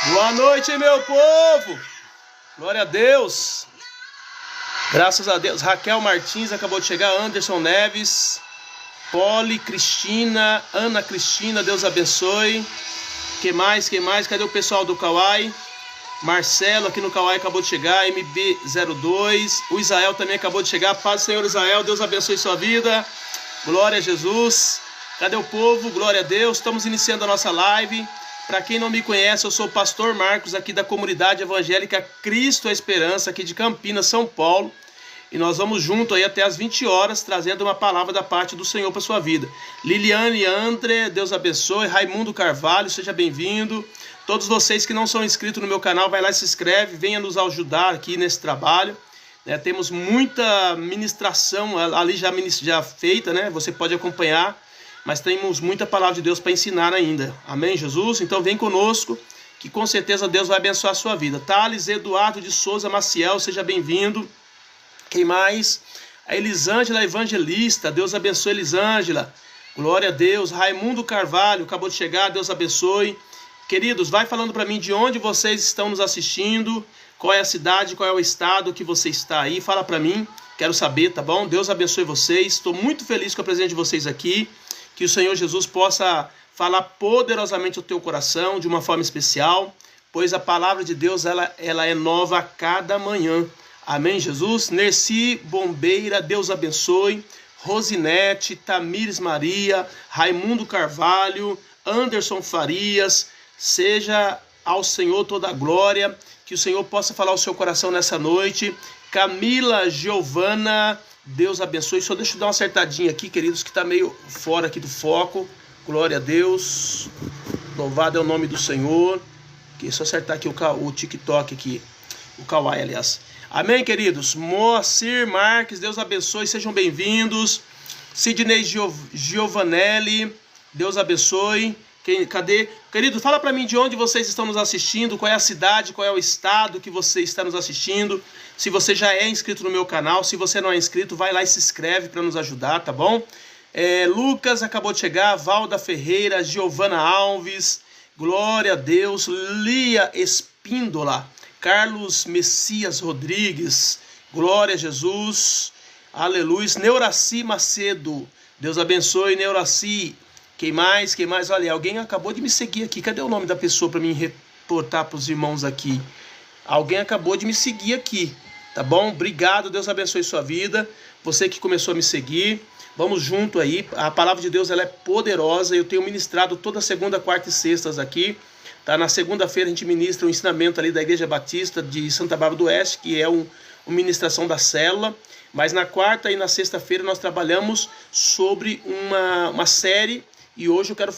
Boa noite, meu povo. Glória a Deus. Graças a Deus. Raquel Martins acabou de chegar. Anderson Neves. Poli, Cristina, Ana Cristina, Deus abençoe. Que mais? Cadê o pessoal do Kauai? Marcelo aqui no Kauai acabou de chegar. MB02. O Israel também acabou de chegar. Paz do Senhor Israel. Deus abençoe sua vida. Glória a Jesus. Cadê o povo? Glória a Deus. Estamos iniciando a nossa live. Para quem não me conhece, eu sou o pastor Marcos, aqui da comunidade evangélica Cristo a Esperança, aqui de Campinas, São Paulo. E nós vamos junto aí até as 20 horas, trazendo uma palavra da parte do Senhor para sua vida. Liliane André, Deus abençoe. Raimundo Carvalho, seja bem-vindo. Todos vocês que não são inscritos no meu canal, vai lá e se inscreve, venha nos ajudar aqui nesse trabalho. Temos muita ministração ali já feita, né? Você pode acompanhar. Mas temos muita palavra de Deus para ensinar ainda. Amém, Jesus? Então vem conosco, que com certeza Deus vai abençoar a sua vida. Thales Eduardo de Souza Maciel, seja bem-vindo. Quem mais? A Elisângela Evangelista, Deus abençoe Elisângela. Glória a Deus. Raimundo Carvalho, acabou de chegar, Deus abençoe. Queridos, vai falando para mim de onde vocês estão nos assistindo, qual é a cidade, qual é o estado que você está aí. Fala para mim, quero saber, tá bom? Deus abençoe vocês. Estou muito feliz com a presença de vocês aqui. Que o Senhor Jesus possa falar poderosamente ao teu coração de uma forma especial, pois a palavra de Deus ela é nova a cada manhã. Amém, Jesus? Nerci Bombeira, Deus abençoe. Rosinete, Tamires Maria, Raimundo Carvalho, Anderson Farias, seja ao Senhor toda a glória, que o Senhor possa falar ao seu coração nessa noite. Camila Giovana, Deus abençoe. Só deixa eu dar uma acertadinha aqui, queridos, que está meio fora aqui do foco. Glória a Deus. Louvado é o nome do Senhor. Aqui, só acertar aqui o TikTok aqui. O Kauai, aliás. Amém, queridos? Moacir Marques, Deus abençoe. Sejam bem-vindos. Sidney Giovanelli, Deus abençoe. Cadê? Querido, fala para mim de onde vocês estão nos assistindo, qual é a cidade, qual é o estado que você está nos assistindo. Se você já é inscrito no meu canal, se você não é inscrito, vai lá e se inscreve para nos ajudar, tá bom? Lucas acabou de chegar, Valda Ferreira, Giovana Alves, glória a Deus, Lia Espíndola, Carlos Messias Rodrigues, glória a Jesus, aleluia. Neuraci Macedo, Deus abençoe, Neuraci. Quem mais? Olha, alguém acabou de me seguir aqui. Cadê o nome da pessoa para mim reportar para os irmãos aqui? Alguém acabou de me seguir aqui, tá bom? Obrigado, Deus abençoe sua vida. Você que começou a me seguir, vamos junto aí. A palavra de Deus ela é poderosa. Eu tenho ministrado toda segunda, quarta e sextas aqui. Tá? Na segunda-feira a gente ministra um ensinamento ali da Igreja Batista de Santa Bárbara do Oeste, que é uma ministração da célula. Mas na quarta e na sexta-feira nós trabalhamos sobre uma série. E hoje eu quero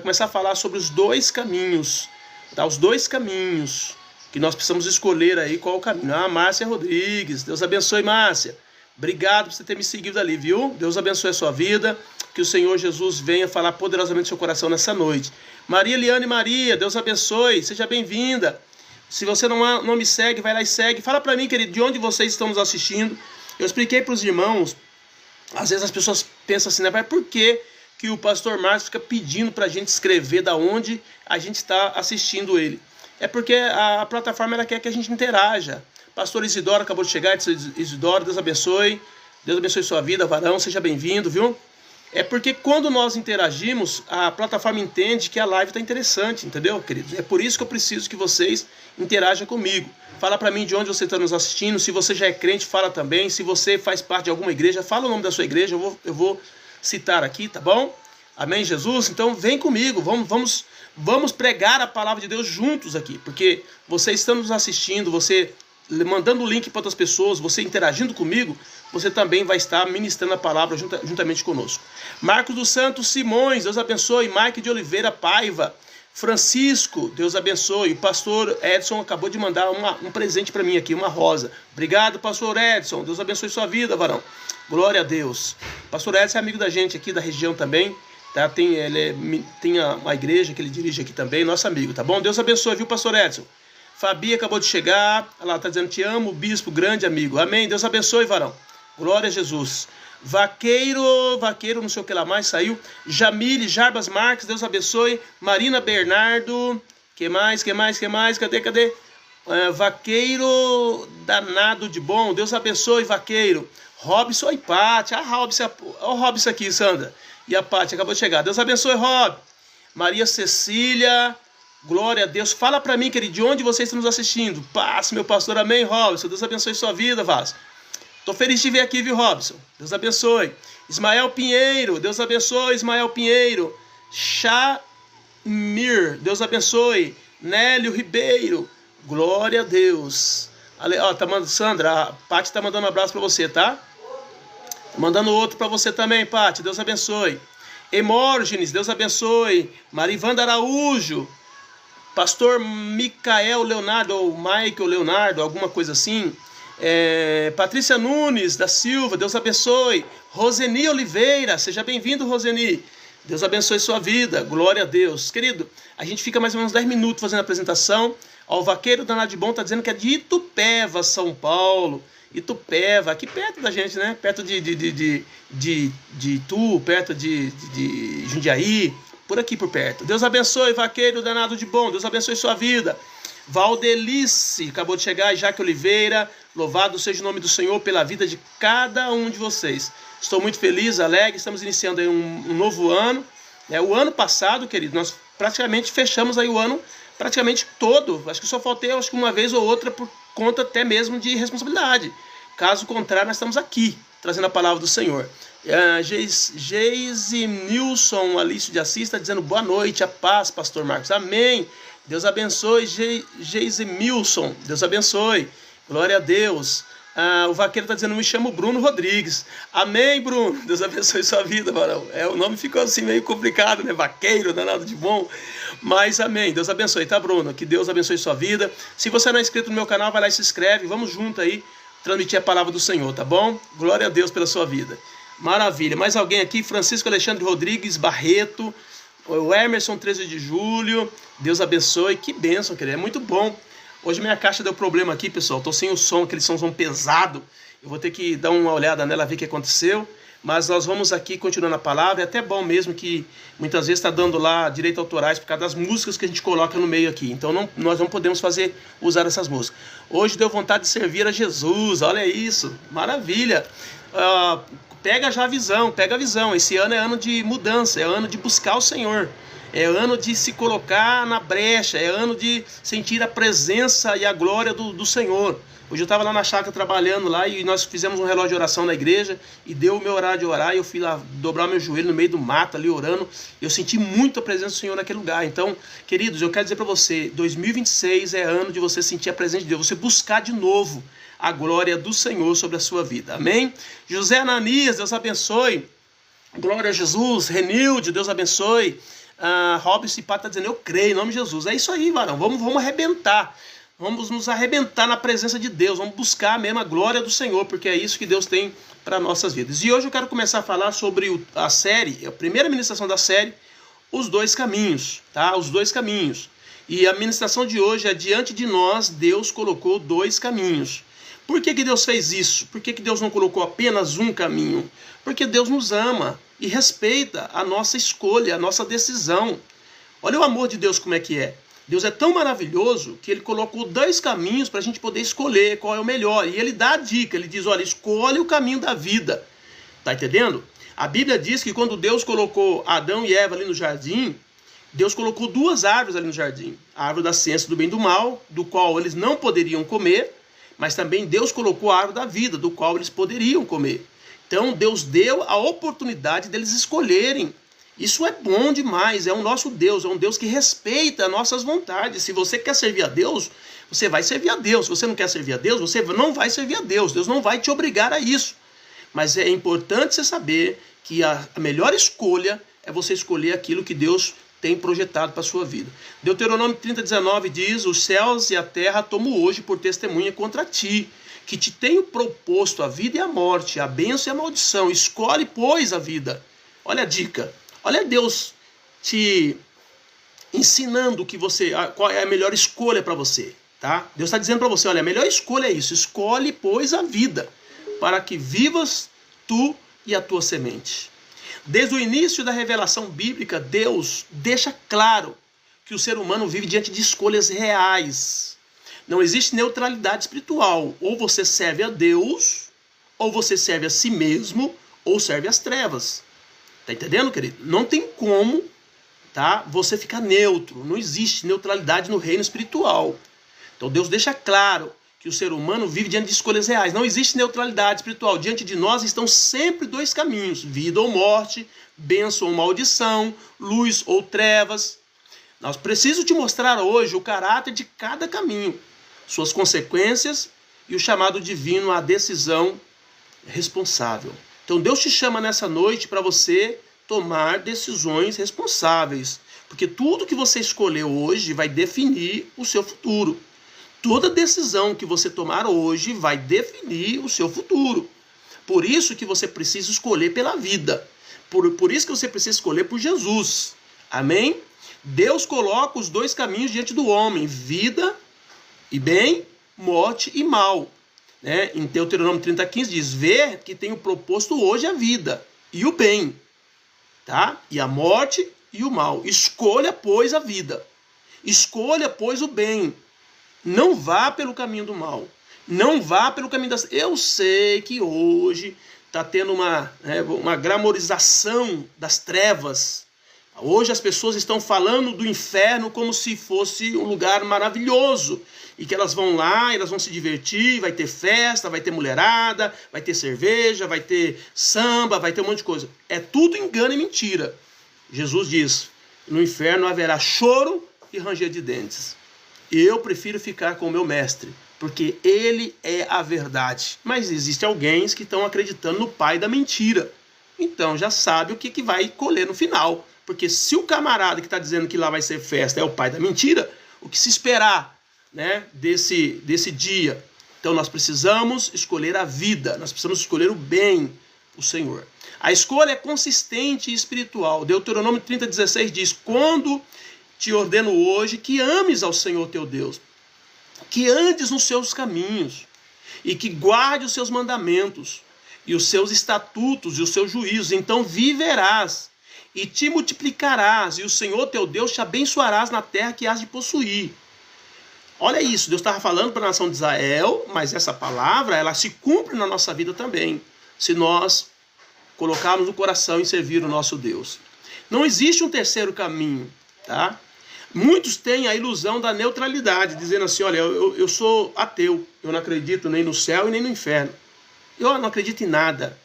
começar a falar sobre os dois caminhos, tá? Os dois caminhos que nós precisamos escolher aí, qual é o caminho. Márcia Rodrigues, Deus abençoe, Márcia. Obrigado por você ter me seguido ali, viu? Deus abençoe a sua vida, que o Senhor Jesus venha falar poderosamente no seu coração nessa noite. Maria Eliane Maria, Deus abençoe, seja bem-vinda. Se você não me segue, vai lá e segue. Fala pra mim, querido, de onde vocês estão nos assistindo. Eu expliquei para os irmãos, às vezes as pessoas pensam assim, né? Mas por que o pastor Marcos fica pedindo para a gente escrever da onde a gente está assistindo ele? É porque a plataforma ela quer que a gente interaja. Pastor Isidoro acabou de chegar. Isidoro, Deus abençoe sua vida, varão, seja bem-vindo, viu? É porque quando nós interagimos, a plataforma entende que a live está interessante, entendeu, queridos? É por isso que eu preciso que vocês interajam comigo. Fala para mim de onde você está nos assistindo. Se você já é crente, fala também. Se você faz parte de alguma igreja, fala o nome da sua igreja. Eu vou citar aqui, tá bom? Amém, Jesus? Então vem comigo, vamos pregar a palavra de Deus juntos aqui, porque você estando nos assistindo, você mandando o link para outras pessoas, você interagindo comigo, você também vai estar ministrando a palavra juntamente conosco. Marcos dos Santos Simões, Deus abençoe. Mike de Oliveira Paiva, Francisco, Deus abençoe. O pastor Edson acabou de mandar um presente para mim aqui, uma rosa. Obrigado, pastor Edson, Deus abençoe sua vida, varão. Glória a Deus. Pastor Edson é amigo da gente aqui da região também, tá? Tem uma igreja que ele dirige aqui também, nosso amigo, tá bom? Deus abençoe, viu, pastor Edson? Fabi acabou de chegar, ela tá dizendo, te amo, bispo, grande amigo. Amém, Deus abençoe, varão. Glória a Jesus. Vaqueiro, não sei o que lá mais, saiu. Jamile, Jarbas Marques, Deus abençoe. Marina Bernardo, Que mais? Cadê? Vaqueiro danado de bom. Deus abençoe, vaqueiro. Robson e Pati. Olha o Robson aqui, Sandra. E a Pati acabou de chegar. Deus abençoe, Rob. Maria Cecília. Glória a Deus. Fala pra mim, querido, de onde vocês estão nos assistindo. Paz, meu pastor. Amém, Robson. Deus abençoe sua vida, Vasco. Tô feliz de ver aqui, viu, Robson? Deus abençoe. Ismael Pinheiro. Deus abençoe, Ismael Pinheiro. Chamir. Deus abençoe. Nélio Ribeiro. Glória a Deus. Ó, tá mandando, Sandra, a Pati tá mandando um abraço pra você, tá? Tô mandando outro pra você também, Pati. Deus abençoe. Hemórgenes, Deus abençoe. Marivanda Araújo. Pastor Micael Leonardo, ou Michael Leonardo, alguma coisa assim. Patrícia Nunes da Silva, Deus abençoe. Roseni Oliveira, seja bem-vindo, Roseni. Deus abençoe sua vida, glória a Deus. Querido, a gente fica mais ou menos 10 minutos fazendo a apresentação. Ó, o vaqueiro danado de bom está dizendo que é de Itupeva, São Paulo. Itupeva, aqui perto da gente, né? Perto de Itu, perto de Jundiaí, por aqui por perto. Deus abençoe, vaqueiro danado de bom. Deus abençoe sua vida. Valdelice, acabou de chegar. Jaque Oliveira, louvado seja o nome do Senhor pela vida de cada um de vocês. Estou muito feliz, alegre. Estamos iniciando aí um novo ano. O ano passado, querido, nós praticamente fechamos aí o ano praticamente todo. Acho que só faltei uma vez ou outra por conta até mesmo de responsabilidade. Caso contrário, nós estamos aqui, trazendo a palavra do Senhor. Geise Nilson Alício de Assis está dizendo boa noite, a paz, pastor Marcos. Amém. Deus abençoe, Geise Nilson. Deus abençoe. Glória a Deus. O vaqueiro está dizendo, me chamo Bruno Rodrigues. Amém, Bruno. Deus abençoe sua vida, varão. O nome ficou assim meio complicado, né? Vaqueiro, danado de bom. Mas amém. Deus abençoe, tá, Bruno? Que Deus abençoe sua vida. Se você não é inscrito no meu canal, vai lá e se inscreve. Vamos junto aí transmitir a palavra do Senhor, tá bom? Glória a Deus pela sua vida. Maravilha. Mais alguém aqui? Francisco Alexandre Rodrigues Barreto. O Emerson 13 de julho. Deus abençoe. Que bênção, querido. É muito bom. Hoje minha caixa deu problema aqui, pessoal. Tô sem o som, aquele somzão pesado. Eu vou ter que dar uma olhada nela, ver o que aconteceu. Mas nós vamos aqui continuando a palavra. É até bom mesmo que muitas vezes está dando lá direitos autorais por causa das músicas que a gente coloca no meio aqui. Então nós não podemos usar essas músicas. Hoje deu vontade de servir a Jesus. Olha isso. Maravilha. Pega já a visão, pega a visão. Esse ano é ano de mudança, é ano de buscar o Senhor. É ano de se colocar na brecha, é ano de sentir a presença e a glória do Senhor. Hoje eu estava lá na chácara trabalhando lá e nós fizemos um relógio de oração na igreja e deu o meu horário de orar e eu fui lá dobrar meu joelho no meio do mato ali orando. Eu senti muito a presença do Senhor naquele lugar. Então, queridos, eu quero dizer para você, 2026 é ano de você sentir a presença de Deus, você buscar de novo a glória do Senhor sobre a sua vida. Amém? José Ananias, Deus abençoe. Glória a Jesus. Renilde, Deus abençoe. Robson Pá está dizendo, eu creio em nome de Jesus. É isso aí, varão. Vamos arrebentar. Vamos nos arrebentar na presença de Deus. Vamos buscar a mesma glória do Senhor, porque é isso que Deus tem para nossas vidas. E hoje eu quero começar a falar sobre a série, a primeira ministração da série, Os Dois Caminhos, tá? Os Dois Caminhos. E a ministração de hoje é diante de nós, Deus colocou dois caminhos. Por que Deus fez isso? Por que Deus não colocou apenas um caminho? Porque Deus nos ama e respeita a nossa escolha, a nossa decisão. Olha o amor de Deus como é que é. Deus é tão maravilhoso que Ele colocou dois caminhos para a gente poder escolher qual é o melhor. E Ele dá a dica, Ele diz, olha, escolhe o caminho da vida. Tá entendendo? A Bíblia diz que quando Deus colocou Adão e Eva ali no jardim, Deus colocou duas árvores ali no jardim. A árvore da ciência do bem e do mal, do qual eles não poderiam comer, mas também Deus colocou a árvore da vida, do qual eles poderiam comer. Então Deus deu a oportunidade deles escolherem. Isso é bom demais, é o nosso Deus, é um Deus que respeita as nossas vontades. Se você quer servir a Deus, você vai servir a Deus. Se você não quer servir a Deus, você não vai servir a Deus. Deus não vai te obrigar a isso. Mas é importante você saber que a melhor escolha é você escolher aquilo que Deus tem projetado para a sua vida. Deuteronômio 30:19 diz, os céus e a terra tomo hoje por testemunha contra ti, que te tenho proposto a vida e a morte, a bênção e a maldição. Escolhe, pois, a vida. Olha a dica. Olha Deus te ensinando qual é a melhor escolha para você. Tá? Deus está dizendo para você, olha, a melhor escolha é isso. Escolhe, pois, a vida, para que vivas tu e a tua semente. Desde o início da revelação bíblica, Deus deixa claro que o ser humano vive diante de escolhas reais. Não existe neutralidade espiritual. Ou você serve a Deus, ou você serve a si mesmo, ou serve às trevas. Tá entendendo, querido? Não tem como, tá, você ficar neutro. Não existe neutralidade no reino espiritual. Então Deus deixa claro que o ser humano vive diante de escolhas reais. Não existe neutralidade espiritual. Diante de nós estão sempre dois caminhos: vida ou morte, bênção ou maldição, luz ou trevas. Nós precisamos te mostrar hoje o caráter de cada caminho, suas consequências e o chamado divino à decisão responsável. Então Deus te chama nessa noite para você tomar decisões responsáveis, porque tudo que você escolheu hoje vai definir o seu futuro. Toda decisão que você tomar hoje vai definir o seu futuro. Por isso que você precisa escolher pela vida. Por isso que você precisa escolher por Jesus. Amém? Deus coloca os dois caminhos diante do homem: vida e bem, morte e mal. Né? Em Deuteronômio 30:15 diz: vê que tenho proposto hoje a vida e o bem, tá? E a morte e o mal. Escolha, pois, a vida. Escolha, pois, o bem. Não vá pelo caminho do mal. Não vá pelo caminho das... Eu sei que hoje está tendo uma glamorização das trevas. Hoje as pessoas estão falando do inferno como se fosse um lugar maravilhoso. E que elas vão lá, elas vão se divertir, vai ter festa, vai ter mulherada, vai ter cerveja, vai ter samba, vai ter um monte de coisa. É tudo engano e mentira. Jesus diz: no inferno haverá choro e ranger de dentes. Eu prefiro ficar com o meu mestre, porque ele é a verdade. Mas existe alguém que estão acreditando no pai da mentira. Então já sabe o que vai colher no final. Porque se o camarada que está dizendo que lá vai ser festa é o pai da mentira, o que se esperar, né, desse dia? Então nós precisamos escolher a vida, nós precisamos escolher o bem, o Senhor. A escolha é consistente e espiritual. Deuteronômio 30:16 diz: quando te ordeno hoje que ames ao Senhor teu Deus, que andes nos seus caminhos e que guarde os seus mandamentos e os seus estatutos e os seus juízos, então viverás e te multiplicarás, e o Senhor teu Deus te abençoarás na terra que has de possuir. Olha isso, Deus estava falando para a nação de Israel, mas essa palavra, ela se cumpre na nossa vida também, se nós colocarmos no coração em servir o nosso Deus. Não existe um terceiro caminho, tá? Muitos têm a ilusão da neutralidade, dizendo assim: olha, eu sou ateu, eu não acredito nem no céu e nem no inferno. Eu não acredito em nada.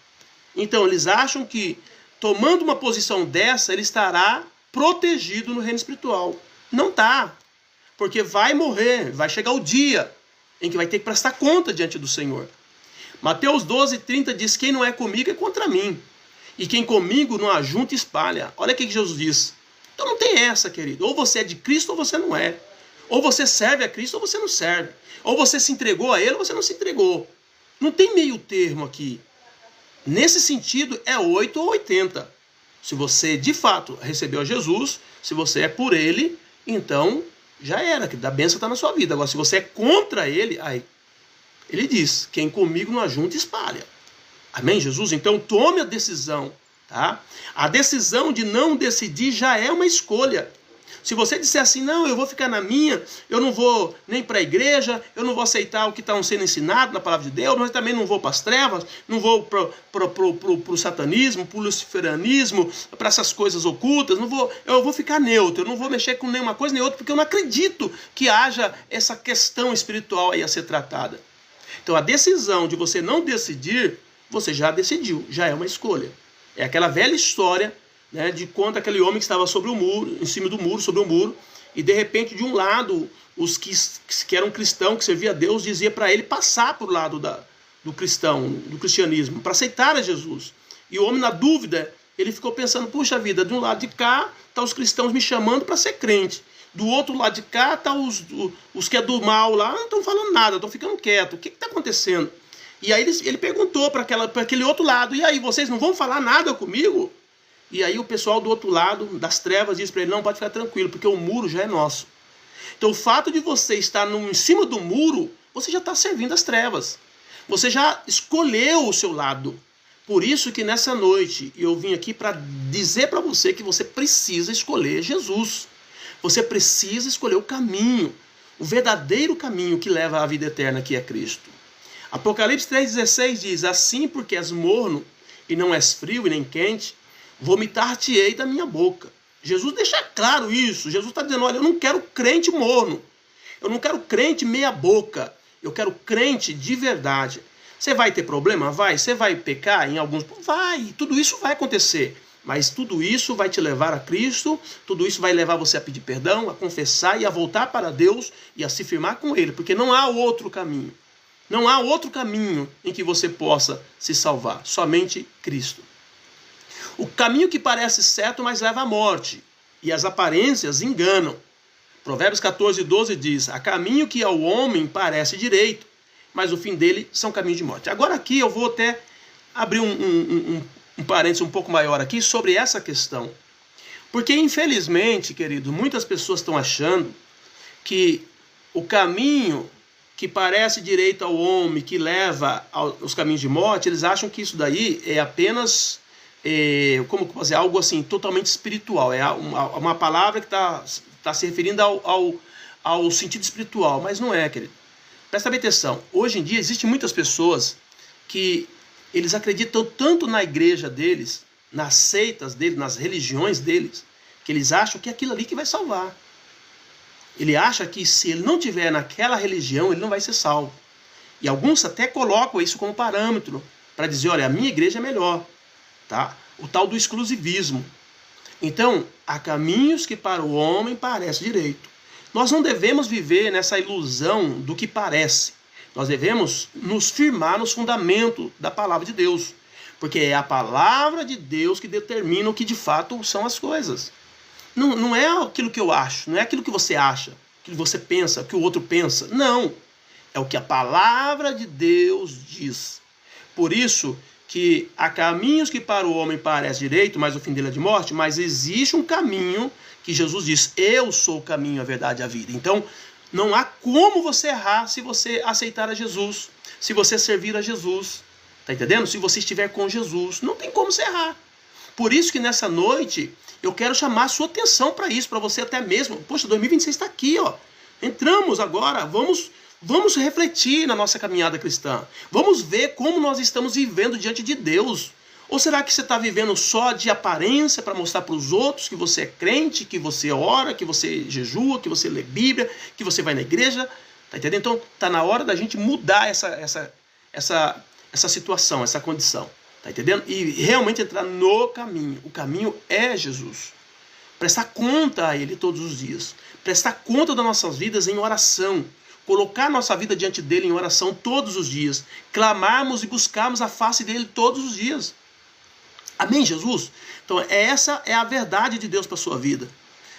Então, eles acham que, tomando uma posição dessa, ele estará protegido no reino espiritual. Não está. Porque vai morrer, vai chegar o dia em que vai ter que prestar conta diante do Senhor. Mateus 12:30 diz: quem não é comigo é contra mim, e quem comigo não ajunta espalha. Olha o que Jesus diz. Então não tem essa, querido. Ou você é de Cristo ou você não é. Ou você serve a Cristo ou você não serve. Ou você se entregou a Ele ou você não se entregou. Não tem meio termo aqui. Nesse sentido, é 8 ou 80. Se você de fato recebeu a Jesus, se você é por Ele, então já era, que a bênção está na sua vida. Agora, se você é contra Ele, aí Ele diz: quem comigo não ajunta espalha. Amém, Jesus? Então tome a decisão. Tá? A decisão de não decidir já é uma escolha. Se você disser assim: não, eu vou ficar na minha, eu não vou nem para a igreja, eu não vou aceitar o que está sendo ensinado na palavra de Deus, mas também não vou para as trevas, não vou para o satanismo, para o luciferanismo, para essas coisas ocultas, eu vou ficar neutro, eu não vou mexer com nenhuma coisa nem outra, porque eu não acredito que haja essa questão espiritual aí a ser tratada. Então a decisão de você não decidir, você já decidiu, já é uma escolha. É aquela velha história, né, de quando aquele homem que estava sobre o muro, em cima do muro, sobre o muro, e de repente, de um lado, os que eram cristãos, que serviam a Deus, dizia para ele passar para o lado do cristianismo, para aceitar a Jesus. E o homem, na dúvida, ele ficou pensando: puxa vida, de um lado de cá tá os cristãos me chamando para ser crente, do outro lado de cá tá os que é do mal lá, não estão falando nada, estão ficando quietos, o que está acontecendo? E aí ele perguntou para aquele outro lado: e aí, vocês não vão falar nada comigo? E aí o pessoal do outro lado, das trevas, diz para ele: não, pode ficar tranquilo, porque o muro já é nosso. Então o fato de você estar em cima do muro, você já está servindo as trevas. Você já escolheu o seu lado. Por isso que nessa noite eu vim aqui para dizer para você que você precisa escolher Jesus. Você precisa escolher o caminho, o verdadeiro caminho que leva à vida eterna, que é Cristo. Apocalipse 3,16 diz: assim porque és morno, e não és frio e nem quente, vomitar-te-ei da minha boca. Jesus deixa claro isso. Jesus está dizendo: olha, eu não quero crente morno. Eu não quero crente meia boca. Eu quero crente de verdade. Você vai ter problema? Vai. Você vai pecar em alguns... Vai. Tudo isso vai acontecer. Mas tudo isso vai te levar a Cristo. Tudo isso vai levar você a pedir perdão, a confessar e a voltar para Deus e a se firmar com Ele. Porque não há outro caminho. Não há outro caminho em que você possa se salvar. Somente Cristo. O caminho que parece certo, mas leva à morte. E as aparências enganam. Provérbios 14:12 diz: há caminho que ao homem parece direito, mas o fim dele são caminhos de morte. Agora aqui eu vou até abrir um parênteses um pouco maior aqui sobre essa questão. Porque infelizmente, querido, muitas pessoas estão achando que o caminho que parece direito ao homem, que leva aos caminhos de morte, eles acham que isso daí é apenas... como fazer algo assim totalmente espiritual, é uma palavra que está se referindo ao sentido espiritual, mas não é, querido. Presta bem atenção. Hoje em dia existem muitas pessoas que eles acreditam tanto na igreja deles, nas seitas deles, nas religiões deles, que eles acham que é aquilo ali que vai salvar. Ele acha que se ele não tiver naquela religião, ele não vai ser salvo. E alguns até colocam isso como parâmetro para dizer: olha, a minha igreja é melhor. Tá? O tal do exclusivismo. Então, há caminhos que para o homem parece direito. Nós não devemos viver nessa ilusão do que parece. Nós devemos nos firmar nos fundamentos da palavra de Deus. Porque é a palavra de Deus que determina o que de fato são as coisas. Não é aquilo que eu acho, não é aquilo que você acha, que você pensa, que o outro pensa. Não. É o que a palavra de Deus diz. Por isso que há caminhos que para o homem parece direito, mas o fim dele é de morte, mas existe um caminho que Jesus diz: eu sou o caminho, a verdade e a vida. Então, não há como você errar se você aceitar a Jesus, se você servir a Jesus. Tá entendendo? Se você estiver com Jesus, não tem como você errar. Por isso que nessa noite eu quero chamar a sua atenção para isso, para você até mesmo. Poxa, 2026 está aqui, ó. Entramos agora, vamos refletir na nossa caminhada cristã. Vamos ver como nós estamos vivendo diante de Deus. Ou será que você está vivendo só de aparência para mostrar para os outros que você é crente, que você ora, que você jejua, que você lê Bíblia, que você vai na igreja? Tá entendendo? Então está na hora da gente mudar essa situação, essa condição. Tá entendendo? E realmente entrar no caminho. O caminho é Jesus. Prestar conta a Ele todos os dias. Prestar conta das nossas vidas em oração. Colocar nossa vida diante dele em oração todos os dias. Clamarmos e buscarmos a face dele todos os dias. Amém, Jesus? Então essa é a verdade de Deus para a sua vida.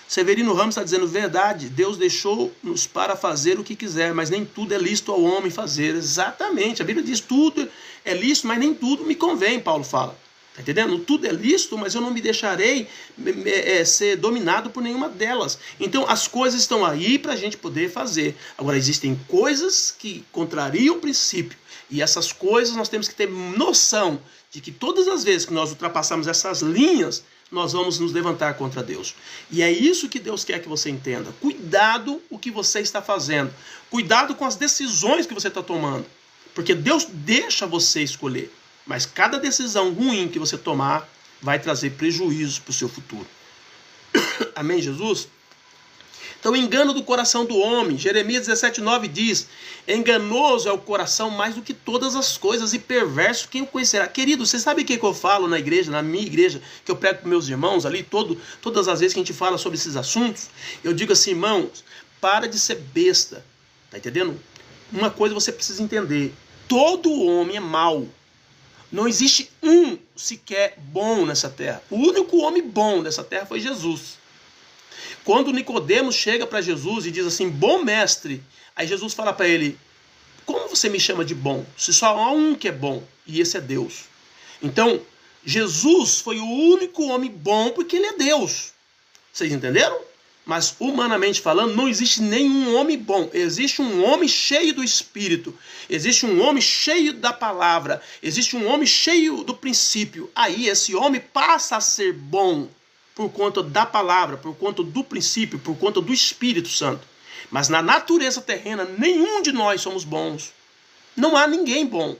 Severino Ramos está dizendo: verdade, Deus deixou-nos para fazer o que quiser, mas nem tudo é lícito ao homem fazer. Exatamente, a Bíblia diz: tudo é lícito, mas nem tudo me convém, Paulo fala. Está entendendo? Tudo é lícito, mas eu não me deixarei ser dominado por nenhuma delas. Então as coisas estão aí para a gente poder fazer. Agora, existem coisas que contrariam o princípio. E essas coisas nós temos que ter noção de que todas as vezes que nós ultrapassarmos essas linhas, nós vamos nos levantar contra Deus. E é isso que Deus quer que você entenda. Cuidado o que você está fazendo. Cuidado com as decisões que você está tomando. Porque Deus deixa você escolher. Mas cada decisão ruim que você tomar vai trazer prejuízo para o seu futuro. Amém, Jesus? Então, o engano do coração do homem. Jeremias 17:9 diz: enganoso é o coração mais do que todas as coisas, e perverso quem o conhecerá. Querido, você sabe o que eu falo na igreja, na minha igreja, que eu prego para meus irmãos ali, todas as vezes que a gente fala sobre esses assuntos? Eu digo assim: irmãos, para de ser besta. Tá entendendo? Uma coisa você precisa entender: todo homem é mau. Não existe um sequer bom nessa terra. O único homem bom dessa terra foi Jesus. Quando Nicodemos chega para Jesus e diz assim: bom mestre, aí Jesus fala para ele: como você me chama de bom? Se só há um que é bom, e esse é Deus. Então, Jesus foi o único homem bom porque ele é Deus. Vocês entenderam? Mas, humanamente falando, não existe nenhum homem bom. Existe um homem cheio do Espírito. Existe um homem cheio da palavra. Existe um homem cheio do princípio. Aí esse homem passa a ser bom. por conta da palavra, por conta do princípio, por conta do Espírito Santo. Mas na natureza terrena, nenhum de nós somos bons. Não há ninguém bom.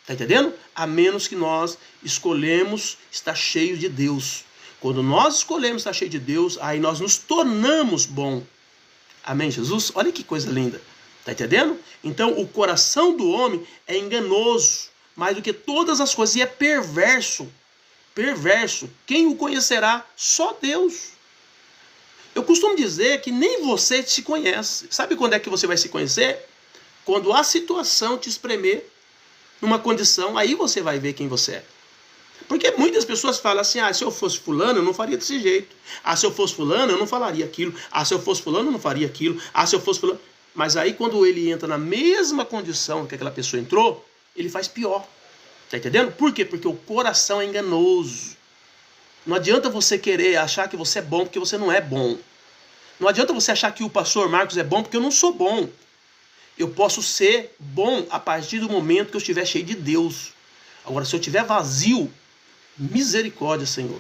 Está entendendo? A menos que nós escolhemos estar cheio de Deus. Quando nós escolhemos estar cheio de Deus, aí nós nos tornamos bom. Amém, Jesus? Olha que coisa linda. Está entendendo? Então, o coração do homem é enganoso, mais do que todas as coisas, e é perverso. Perverso. Quem o conhecerá? Só Deus. Eu costumo dizer que nem você se conhece. Sabe quando é que você vai se conhecer? Quando a situação te espremer numa condição, aí você vai ver quem você é. Porque muitas pessoas falam assim, se eu fosse fulano, eu não faria desse jeito. Se eu fosse fulano, eu não falaria aquilo. Se eu fosse fulano, eu não faria aquilo. Se eu fosse fulano... Mas aí quando ele entra na mesma condição que aquela pessoa entrou, ele faz pior. Tá entendendo? Por quê? Porque o coração é enganoso. Não adianta você querer achar que você é bom porque você não é bom. Não adianta você achar que o pastor Marcos é bom porque eu não sou bom. Eu posso ser bom a partir do momento que eu estiver cheio de Deus. Agora, se eu estiver vazio, misericórdia, Senhor.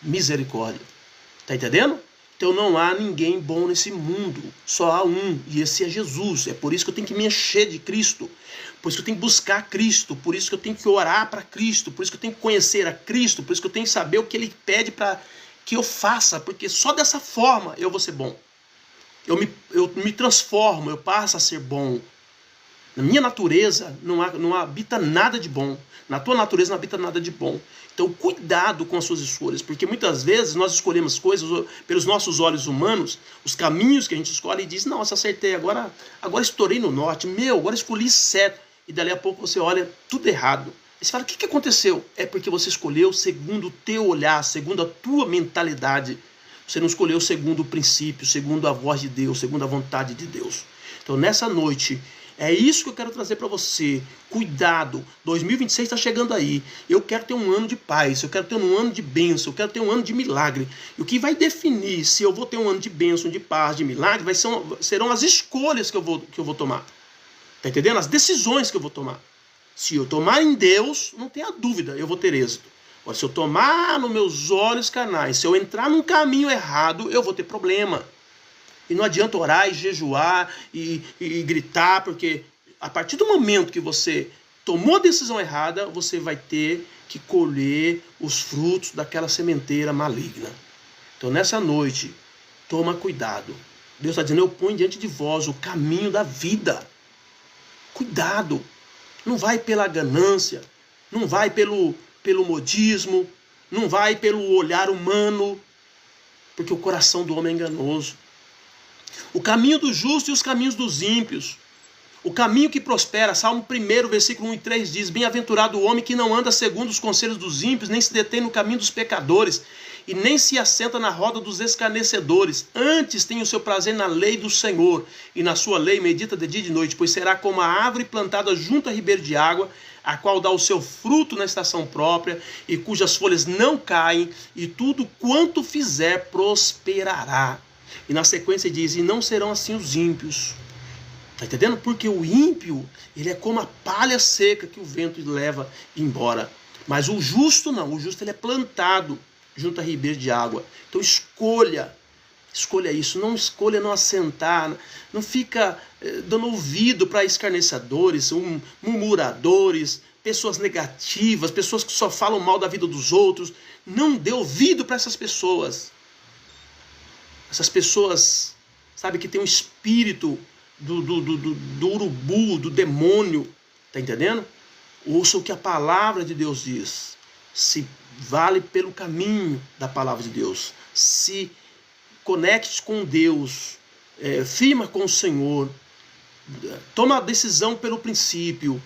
Misericórdia. Tá entendendo? Então não há ninguém bom nesse mundo. Só há um, e esse é Jesus. É por isso que eu tenho que me encher de Cristo. Por isso que eu tenho que buscar Cristo. Por isso que eu tenho que orar para Cristo. Por isso que eu tenho que conhecer a Cristo. Por isso que eu tenho que saber o que Ele pede para que eu faça. Porque só dessa forma eu vou ser bom. Eu me transformo, eu passo a ser bom. Na minha natureza não habita nada de bom. Na tua natureza não habita nada de bom. Então cuidado com as suas escolhas, porque muitas vezes nós escolhemos coisas pelos nossos olhos humanos, os caminhos que a gente escolhe e diz, nossa, acertei, agora estourei no norte, agora escolhi certo. E dali a pouco você olha tudo errado. E você fala, o que aconteceu? É porque você escolheu segundo o teu olhar, segundo a tua mentalidade. Você não escolheu segundo o princípio, segundo a voz de Deus, segundo a vontade de Deus. Então nessa noite, é isso que eu quero trazer para você. Cuidado, 2026 está chegando aí. Eu quero ter um ano de paz, eu quero ter um ano de bênção, eu quero ter um ano de milagre. E o que vai definir se eu vou ter um ano de bênção, de paz, de milagre, serão as escolhas que eu vou tomar. Está entendendo? As decisões que eu vou tomar. Se eu tomar em Deus, não tenha dúvida, eu vou ter êxito. Agora, se eu tomar nos meus olhos carnais, se eu entrar num caminho errado, eu vou ter problema. E não adianta orar e jejuar e gritar, porque a partir do momento que você tomou a decisão errada, você vai ter que colher os frutos daquela sementeira maligna. Então nessa noite, toma cuidado. Deus está dizendo, eu ponho diante de vós o caminho da vida. Cuidado. Não vai pela ganância, não vai pelo modismo, não vai pelo olhar humano, porque o coração do homem é enganoso. O caminho do justo e os caminhos dos ímpios. O caminho que prospera, Salmo 1, versículo 1 e 3 diz, bem-aventurado o homem que não anda segundo os conselhos dos ímpios, nem se detém no caminho dos pecadores, e nem se assenta na roda dos escarnecedores. Antes tem o seu prazer na lei do Senhor, e na sua lei medita de dia e de noite, pois será como a árvore plantada junto a ribeiro de água, a qual dá o seu fruto na estação própria, e cujas folhas não caem, e tudo quanto fizer prosperará. E na sequência diz, e não serão assim os ímpios. Está entendendo? Porque o ímpio, ele é como a palha seca que o vento leva embora. Mas o justo não, o justo ele é plantado junto a ribeiro de água. Então escolha isso, não escolha não assentar, não fica dando ouvido para escarnecedores, murmuradores, pessoas negativas, pessoas que só falam mal da vida dos outros. Não dê ouvido para essas pessoas. Essas pessoas, sabe, que tem um espírito do urubu, do demônio, tá entendendo? Ouça o que a palavra de Deus diz. Se vale pelo caminho da palavra de Deus. Se conecte com Deus. Firma com o Senhor. Toma a decisão pelo princípio.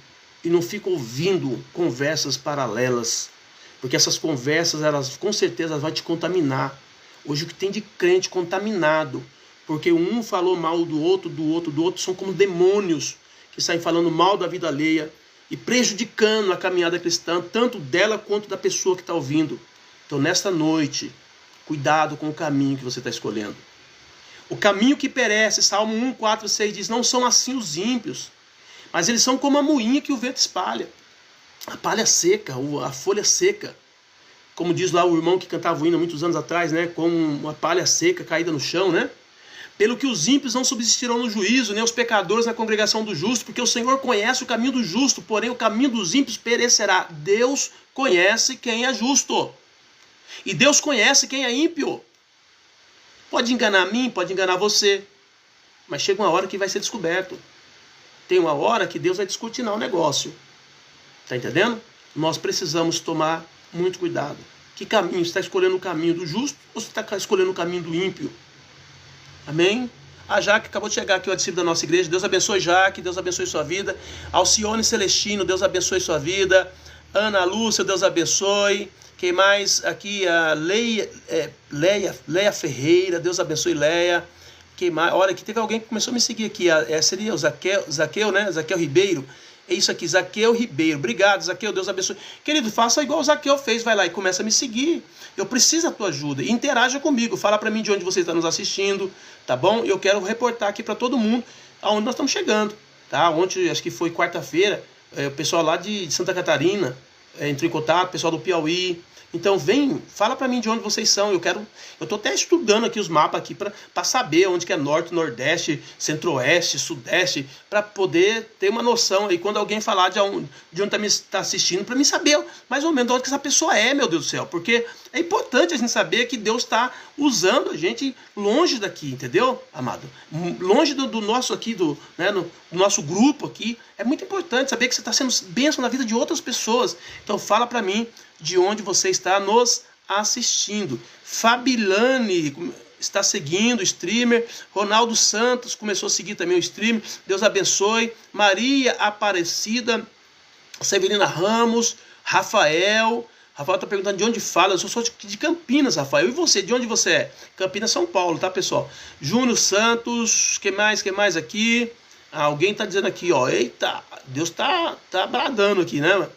E não fica ouvindo conversas paralelas. Porque essas conversas, elas com certeza vão te contaminar. Hoje o que tem de crente contaminado, porque um falou mal do outro, são como demônios que saem falando mal da vida alheia e prejudicando a caminhada cristã, tanto dela quanto da pessoa que está ouvindo. Então nesta noite, cuidado com o caminho que você está escolhendo. O caminho que perece, Salmo 1, 4, 6 diz, não são assim os ímpios, mas eles são como a moinha que o vento espalha. A palha seca, a folha seca. como diz lá o irmão que cantava o hino há muitos anos atrás, né? Como uma palha seca caída no chão, né? Pelo que os ímpios não subsistirão no juízo, nem os pecadores na congregação do justo, porque o Senhor conhece o caminho do justo, porém o caminho dos ímpios perecerá. Deus conhece quem é justo. E Deus conhece quem é ímpio. Pode enganar a mim, pode enganar você, mas chega uma hora que vai ser descoberto. Tem uma hora que Deus vai descortinar o negócio. Tá entendendo? Nós precisamos tomar muito cuidado. Que caminho? Você está escolhendo o caminho do justo ou você está escolhendo o caminho do ímpio? Amém? A Jaque acabou de chegar aqui, o discípulo da nossa igreja. Deus abençoe Jaque, Deus abençoe sua vida. Alcione Celestino, Deus abençoe sua vida. Ana Lúcia, Deus abençoe. Quem mais? Aqui a Leia Ferreira, Deus abençoe Leia. Quem mais? Olha, aqui teve alguém que começou a me seguir aqui. Seria o Zaqueu, né? Zaqueu Ribeiro. É isso aqui, Zaqueu Ribeiro. Obrigado, Zaqueu, Deus abençoe. Querido, faça igual o Zaqueu fez, vai lá e começa a me seguir. Eu preciso da tua ajuda. Interaja comigo, fala para mim de onde você está nos assistindo, tá bom? Eu quero reportar aqui para todo mundo aonde nós estamos chegando, tá? Ontem, acho que foi quarta-feira, o pessoal lá de Santa Catarina entrou em contato, o pessoal do Piauí. Então vem, fala para mim de onde vocês são. Eu tô até estudando aqui os mapas aqui para saber onde que é norte, nordeste, centro-oeste, sudeste, para poder ter uma noção aí quando alguém falar de onde está assistindo, para mim saber mais ou menos de onde que essa pessoa é, meu Deus do céu, porque é importante a gente saber que Deus está usando a gente longe daqui, entendeu, amado? Longe do nosso aqui, do nosso grupo aqui. É muito importante saber que você está sendo bênção na vida de outras pessoas. Então fala para mim de onde você está nos assistindo. Fabilane está seguindo o streamer. Ronaldo Santos começou a seguir também o streamer. Deus abençoe. Maria Aparecida, Severina Ramos, Rafael está perguntando de onde fala. Eu sou de Campinas, Rafael. E você, de onde você é? Campinas, São Paulo, tá, pessoal? Júnior Santos, que mais aqui? Alguém está dizendo aqui, ó, eita, Deus tá bradando aqui, né?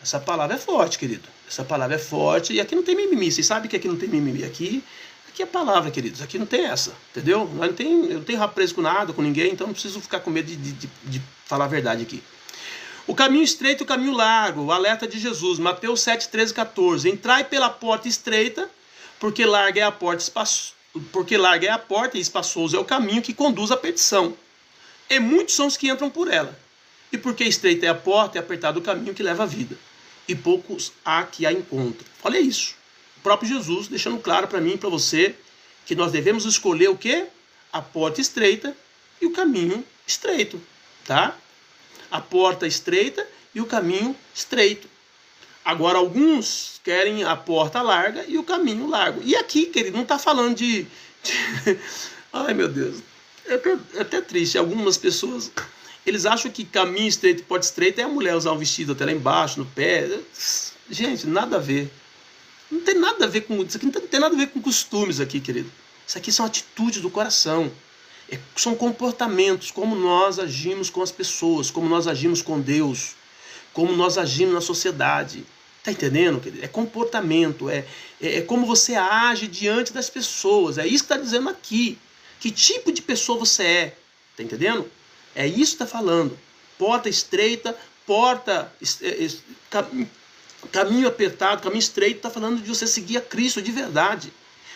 Essa palavra é forte, querido. Essa palavra é forte. E aqui não tem mimimi. Vocês sabem que aqui não tem mimimi. Aqui é palavra, queridos. Aqui não tem essa. Entendeu? Eu não tenho rabo preso com nada, com ninguém. Então não preciso ficar com medo de falar a verdade aqui. O caminho estreito e o caminho largo. O alerta de Jesus. Mateus 7, 13 e 14. Entrai pela porta estreita, porque larga é a porta e espaçoso é o caminho que conduz à perdição. E muitos são os que entram por ela. E porque estreita é a porta e apertado o caminho que leva à vida. E poucos há que a encontram. Olha isso. O próprio Jesus deixando claro para mim e para você que nós devemos escolher o quê? A porta estreita e o caminho estreito. Tá? A porta estreita e o caminho estreito. Agora, alguns querem a porta larga e o caminho largo. E aqui, querido, não está falando de... Ai, meu Deus. É até triste. Algumas pessoas... Eles acham que caminho estreito e porta estreita é a mulher usar um vestido até lá embaixo, no pé. Gente, nada a ver. Não tem nada a ver com isso aqui, não tem nada a ver com costumes aqui, querido. Isso aqui são atitudes do coração. São comportamentos, como nós agimos com as pessoas, como nós agimos com Deus, como nós agimos na sociedade. Tá entendendo, querido? É comportamento, é como você age diante das pessoas. É isso que está dizendo aqui. Que tipo de pessoa você é? Tá entendendo? É isso que está falando. Porta estreita, caminho apertado, caminho estreito, está falando de você seguir a Cristo de verdade.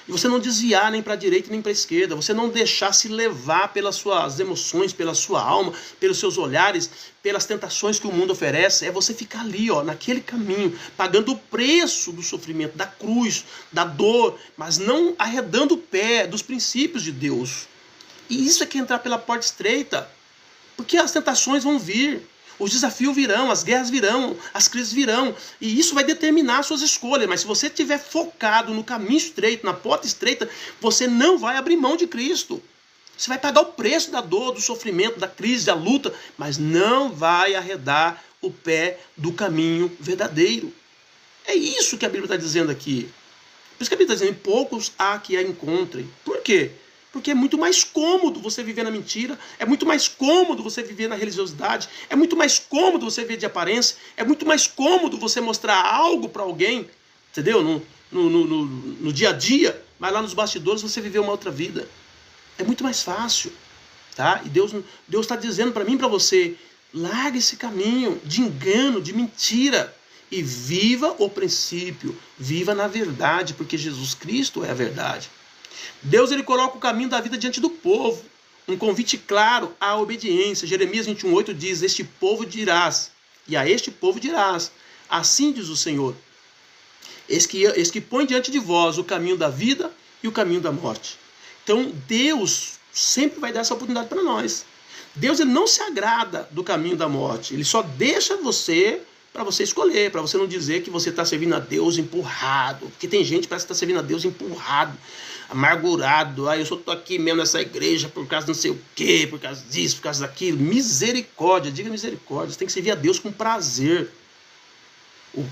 E você não desviar nem para a direita nem para a esquerda. Você não deixar se levar pelas suas emoções, pela sua alma, pelos seus olhares, pelas tentações que o mundo oferece. É você ficar ali, ó, naquele caminho, pagando o preço do sofrimento, da cruz, da dor, mas não arredando o pé dos princípios de Deus. E isso é que é entrar pela porta estreita. Porque as tentações vão vir, os desafios virão, as guerras virão, as crises virão. E isso vai determinar as suas escolhas. Mas se você estiver focado no caminho estreito, na porta estreita, você não vai abrir mão de Cristo. Você vai pagar o preço da dor, do sofrimento, da crise, da luta, mas não vai arredar o pé do caminho verdadeiro. É isso que a Bíblia está dizendo aqui. Por isso que a Bíblia está dizendo, poucos há que a encontrem. Por quê? Porque é muito mais cômodo você viver na mentira, é muito mais cômodo você viver na religiosidade, é muito mais cômodo você viver de aparência, é muito mais cômodo você mostrar algo para alguém, entendeu? No dia a dia, mas lá nos bastidores você viver uma outra vida. É muito mais fácil, tá? E Deus está dizendo para mim e para você, larga esse caminho de engano, de mentira, e viva o princípio, viva na verdade, porque Jesus Cristo é a verdade. Deus, ele coloca o caminho da vida diante do povo, um convite claro à obediência. Jeremias 21:8 diz: este povo dirás, e a este povo dirás, assim diz o Senhor, eis que põe diante de vós o caminho da vida e o caminho da morte. Então Deus sempre vai dar essa oportunidade para nós. Deus, ele não se agrada do caminho da morte, ele só deixa você para você escolher, para você não dizer que você está servindo a Deus empurrado, porque tem gente que parece que está servindo a Deus empurrado, amargurado. Eu só estou aqui mesmo nessa igreja por causa não sei o quê, por causa disso, por causa daquilo. Misericórdia, diga misericórdia, você tem que servir a Deus com prazer.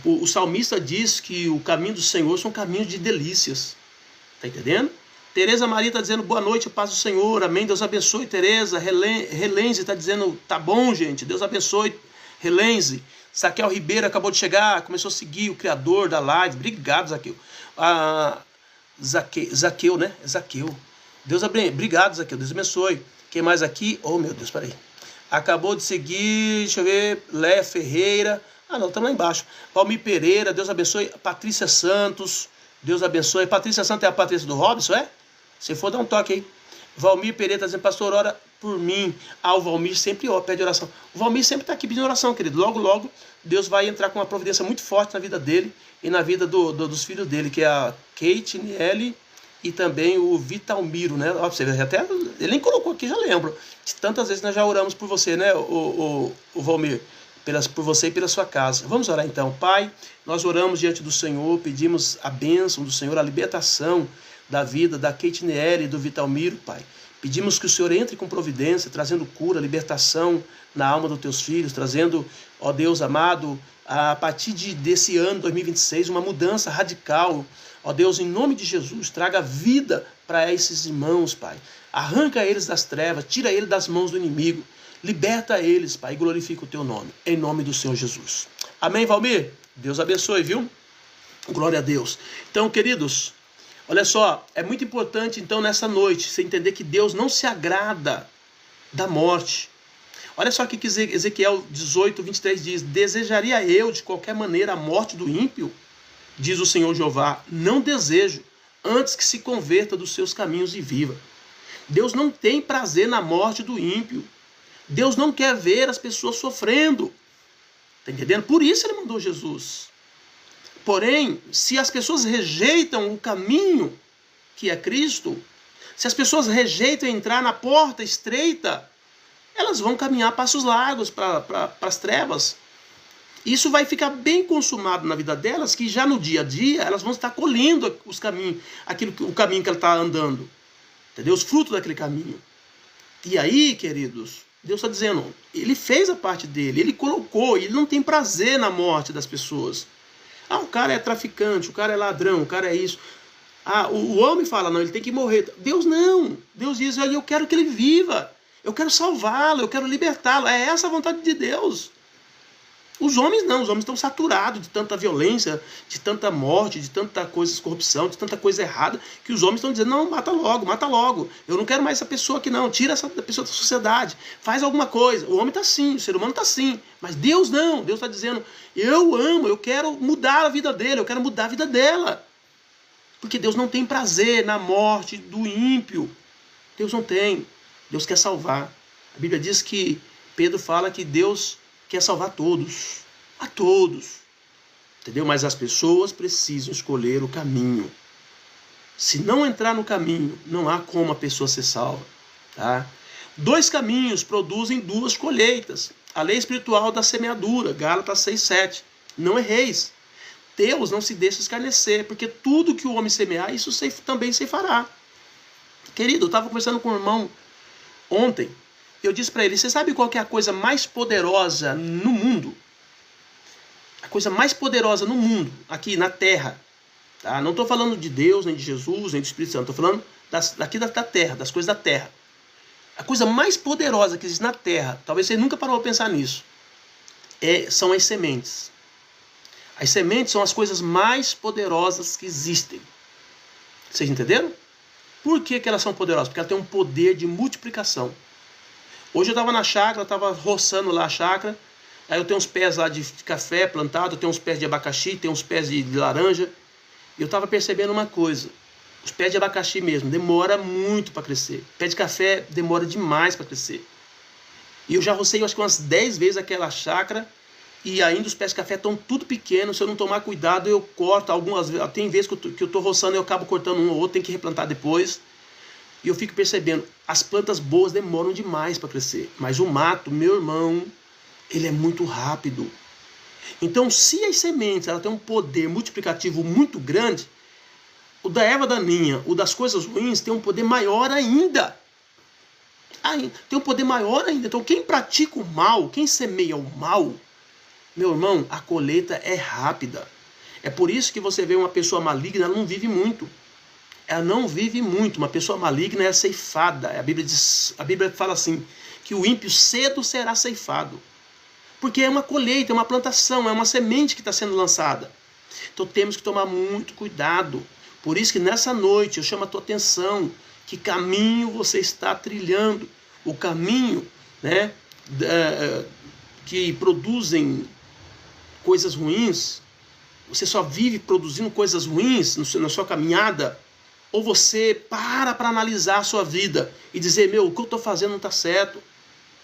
O salmista diz que o caminho do Senhor são caminhos de delícias, tá entendendo? Tereza Maria está dizendo boa noite, paz do Senhor, amém, Deus abençoe. Tereza, Relenze está dizendo tá bom, gente, Deus abençoe. Relenze, Zaqueu Ribeiro acabou de chegar, começou a seguir o criador da live, obrigado, Zaqueu. Zaqueu, né? É Zaqueu. Obrigado, Zaqueu, Deus abençoe. Quem mais aqui? Oh, meu Deus, peraí. Acabou de seguir, deixa eu ver, Lé Ferreira. Não, estamos lá embaixo. Valmir Pereira, Deus abençoe. Patrícia Santos, Deus abençoe. Patrícia Santos é a Patrícia do Robson, é? Se for, dá um toque aí. Valmir Pereira está dizendo, pastor, ora por mim. O Valmir sempre pede oração. O Valmir sempre está aqui pedindo oração, querido. Logo, logo, Deus vai entrar com uma providência muito forte na vida dele e na vida dos filhos dele, que é a Kate, Niele e também o Vitalmiro, né? Ó, você até, ele nem colocou aqui, já lembro. Tantas vezes nós já oramos por você, né, o Valmir? Por você e pela sua casa. Vamos orar então. Pai, nós oramos diante do Senhor, pedimos a bênção do Senhor, a libertação da vida da Kate Niele e do Vitalmiro, Pai. Pedimos que o Senhor entre com providência, trazendo cura, libertação na alma dos teus filhos, trazendo, ó Deus amado, a partir desse ano 2026, uma mudança radical. Ó Deus, em nome de Jesus, traga vida para esses irmãos, Pai. Arranca eles das trevas, tira eles das mãos do inimigo. Liberta eles, Pai, e glorifica o teu nome, em nome do Senhor Jesus. Amém, Valmir? Deus abençoe, viu? Glória a Deus. Então, queridos, olha só, é muito importante, então, nessa noite, você entender que Deus não se agrada da morte. Olha só o que Ezequiel 18:23 diz: desejaria eu, de qualquer maneira, a morte do ímpio? Diz o Senhor Jeová, não desejo, antes que se converta dos seus caminhos e viva. Deus não tem prazer na morte do ímpio. Deus não quer ver as pessoas sofrendo. Está entendendo? Por isso ele mandou Jesus. Porém, se as pessoas rejeitam o caminho que é Cristo, se as pessoas rejeitam entrar na porta estreita, elas vão caminhar passos largos para as trevas. Isso vai ficar bem consumado na vida delas, que já no dia a dia elas vão estar colhendo os caminhos, o caminho que ela está andando. Entendeu? Os frutos daquele caminho. E aí, queridos, Deus está dizendo, ele fez a parte dele, ele colocou, ele não tem prazer na morte das pessoas. O cara é traficante, o cara é ladrão, o cara é isso. O homem fala, não, ele tem que morrer. Deus não, Deus diz, eu quero que ele viva, eu quero salvá-lo, eu quero libertá-lo. É essa a vontade de Deus. Os homens não, os homens estão saturados de tanta violência, de tanta morte, de tanta coisa, corrupção, de tanta coisa errada, que os homens estão dizendo, não, mata logo, eu não quero mais essa pessoa aqui não, tira essa pessoa da sociedade, faz alguma coisa. O homem está assim, o ser humano está assim, mas Deus não, Deus está dizendo, eu amo, eu quero mudar a vida dele, eu quero mudar a vida dela, porque Deus não tem prazer na morte do ímpio, Deus não tem, Deus quer salvar. A Bíblia diz que, Pedro fala que Deus quer salvar todos, a todos, entendeu? Mas as pessoas precisam escolher o caminho. Se não entrar no caminho, não há como a pessoa ser salva, tá? 2 caminhos produzem 2 colheitas. A lei espiritual da semeadura, Gálatas 6:7. Não erreis. Deus não se deixa escarnecer, porque tudo que o homem semear, isso também se fará. Querido, eu estava conversando com um irmão ontem. Eu disse para ele, você sabe qual que é a coisa mais poderosa no mundo? A coisa mais poderosa no mundo, aqui na Terra. Tá? Não estou falando de Deus, nem de Jesus, nem do Espírito Santo. Estou falando daqui da Terra, das coisas da Terra. A coisa mais poderosa que existe na Terra, talvez você nunca parou a pensar nisso, são as sementes. As sementes são as coisas mais poderosas que existem. Vocês entenderam? Por que elas são poderosas? Porque elas têm um poder de multiplicação. Hoje eu estava na chácara, estava roçando lá a chácara, Aí eu tenho uns pés lá de café plantado, eu tenho uns pés de abacaxi, tenho uns pés de laranja. E eu estava percebendo uma coisa. Os pés de abacaxi mesmo, demora muito para crescer. Pé de café demora demais para crescer. E eu já rocei, acho que umas 10 vezes aquela chácara. E ainda os pés de café estão tudo pequenos. Se eu não tomar cuidado, eu corto. Algumas vezes, tem vezes que eu estou roçando e eu acabo cortando um ou outro. Tem que replantar depois. E eu fico percebendo, as plantas boas demoram demais para crescer. Mas o mato, meu irmão, ele é muito rápido. Então, se as sementes ela tem um poder multiplicativo muito grande, o da erva daninha, o das coisas ruins, tem um poder maior ainda. Tem um poder maior ainda. Então, quem pratica o mal, quem semeia o mal, meu irmão, a colheita é rápida. É por isso que você vê uma pessoa maligna, ela não vive muito. Ela não vive muito. Uma pessoa maligna é ceifada. A Bíblia fala assim, que o ímpio cedo será ceifado. Porque é uma colheita, é uma plantação, é uma semente que está sendo lançada. Então temos que tomar muito cuidado. Por isso que nessa noite eu chamo a tua atenção, que caminho você está trilhando. O caminho, né, que produzem coisas ruins, você só vive produzindo coisas ruins na sua caminhada, ou você para analisar a sua vida e dizer, meu, o que eu estou fazendo não está certo.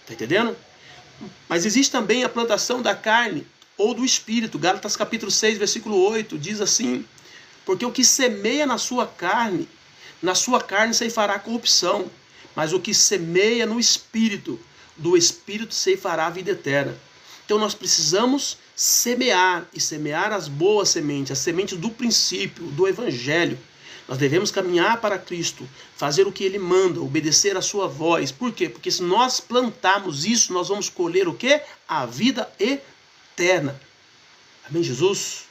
Está entendendo? Mas existe também a plantação da carne ou do espírito. Gálatas capítulo 6, versículo 8, diz assim, porque o que semeia na sua carne ceifará corrupção, mas o que semeia no espírito, do espírito ceifará a vida eterna. Então nós precisamos semear, e semear as boas sementes, as sementes do princípio, do evangelho. Nós devemos caminhar para Cristo, fazer o que Ele manda, obedecer a sua voz. Por quê? Porque se nós plantarmos isso, nós vamos colher o quê? A vida eterna. Amém, Jesus?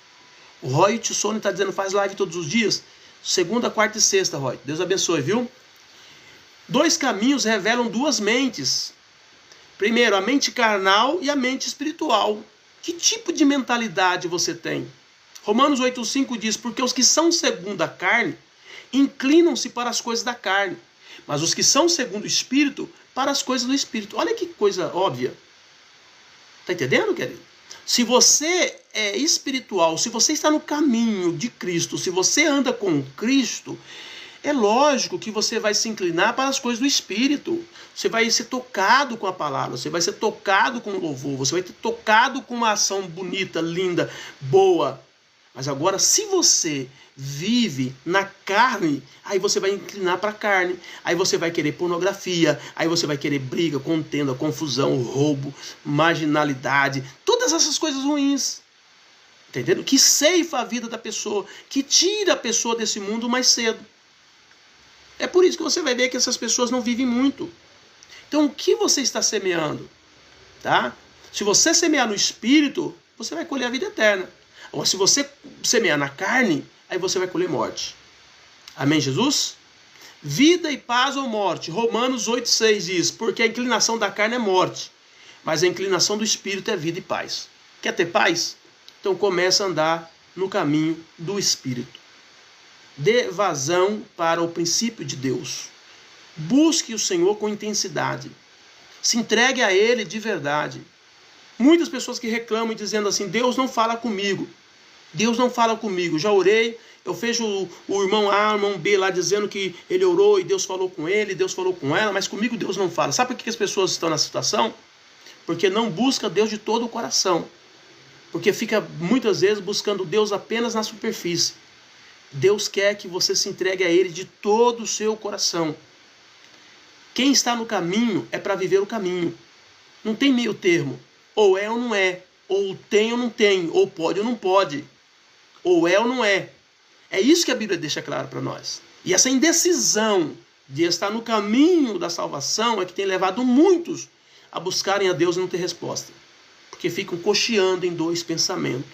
O Roy Tissone está dizendo, faz live todos os dias. Segunda, quarta e sexta, Roy. Deus abençoe, viu? 2 caminhos revelam 2 mentes. Primeiro, a mente carnal e a mente espiritual. Que tipo de mentalidade você tem? Romanos 8,5 diz, porque os que são segundo a carne, inclinam-se para as coisas da carne, mas os que são segundo o Espírito, para as coisas do Espírito. Olha que coisa óbvia. Está entendendo, querido? Se você é espiritual, se você está no caminho de Cristo, se você anda com Cristo, é lógico que você vai se inclinar para as coisas do Espírito. Você vai ser tocado com a palavra, você vai ser tocado com o louvor, você vai ser tocado com uma ação bonita, linda, boa. Mas agora, se você vive na carne, aí você vai inclinar para a carne, aí você vai querer pornografia, aí você vai querer briga, contenda, confusão, roubo, marginalidade, todas essas coisas ruins, entendeu? Que ceifa a vida da pessoa, que tira a pessoa desse mundo mais cedo. É por isso que você vai ver que essas pessoas não vivem muito. Então, o que você está semeando? Tá? Se você semear no Espírito, você vai colher a vida eterna. Ou se você semear na carne, aí você vai colher morte. Amém, Jesus? Vida e paz ou morte. Romanos 8,6 diz, porque a inclinação da carne é morte, mas a inclinação do Espírito é vida e paz. Quer ter paz? Então começa a andar no caminho do Espírito. Dê vazão para o princípio de Deus. Busque o Senhor com intensidade. Se entregue a Ele de verdade. Muitas pessoas que reclamam dizendo assim, Deus não fala comigo. Deus não fala comigo. Já orei, eu vejo o irmão A, o irmão B lá dizendo que ele orou e Deus falou com ele, Deus falou com ela, mas comigo Deus não fala. Sabe por que as pessoas estão nessa situação? Porque não busca Deus de todo o coração. Porque fica muitas vezes buscando Deus apenas na superfície. Deus quer que você se entregue a Ele de todo o seu coração. Quem está no caminho é para viver o caminho. Não tem meio termo. Ou é ou não é. Ou tem ou não tem. Ou pode ou não pode. Ou é ou não é. É isso que a Bíblia deixa claro para nós. E essa indecisão de estar no caminho da salvação é que tem levado muitos a buscarem a Deus e não ter resposta. Porque ficam cocheando em 2 pensamentos.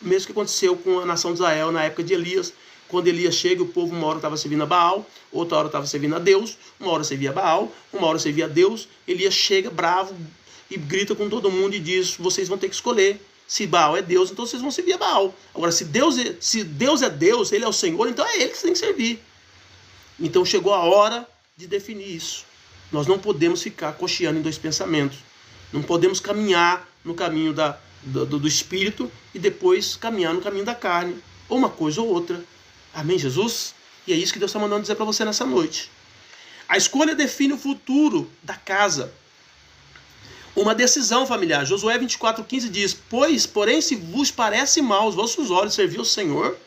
O mesmo que aconteceu com a nação de Israel na época de Elias. Quando Elias chega, o povo uma hora estava servindo a Baal, outra hora estava servindo a Deus, uma hora servia a Baal, uma hora servia a Deus. Elias chega bravo e grita com todo mundo e diz, vocês vão ter que escolher. Se Baal é Deus, então vocês vão servir a Baal. Agora, se Deus é Deus, Ele é o Senhor, então é Ele que você tem que servir. Então chegou a hora de definir isso. Nós não podemos ficar cocheando em 2 pensamentos. Não podemos caminhar no caminho do Espírito e depois caminhar no caminho da carne. Ou uma coisa ou outra. Amém, Jesus? E é isso que Deus está mandando dizer para você nessa noite. A escolha define o futuro da casa. Uma decisão familiar. Josué 24,15 diz: porém, se vos parece mal aos vossos olhos servir ao Senhor,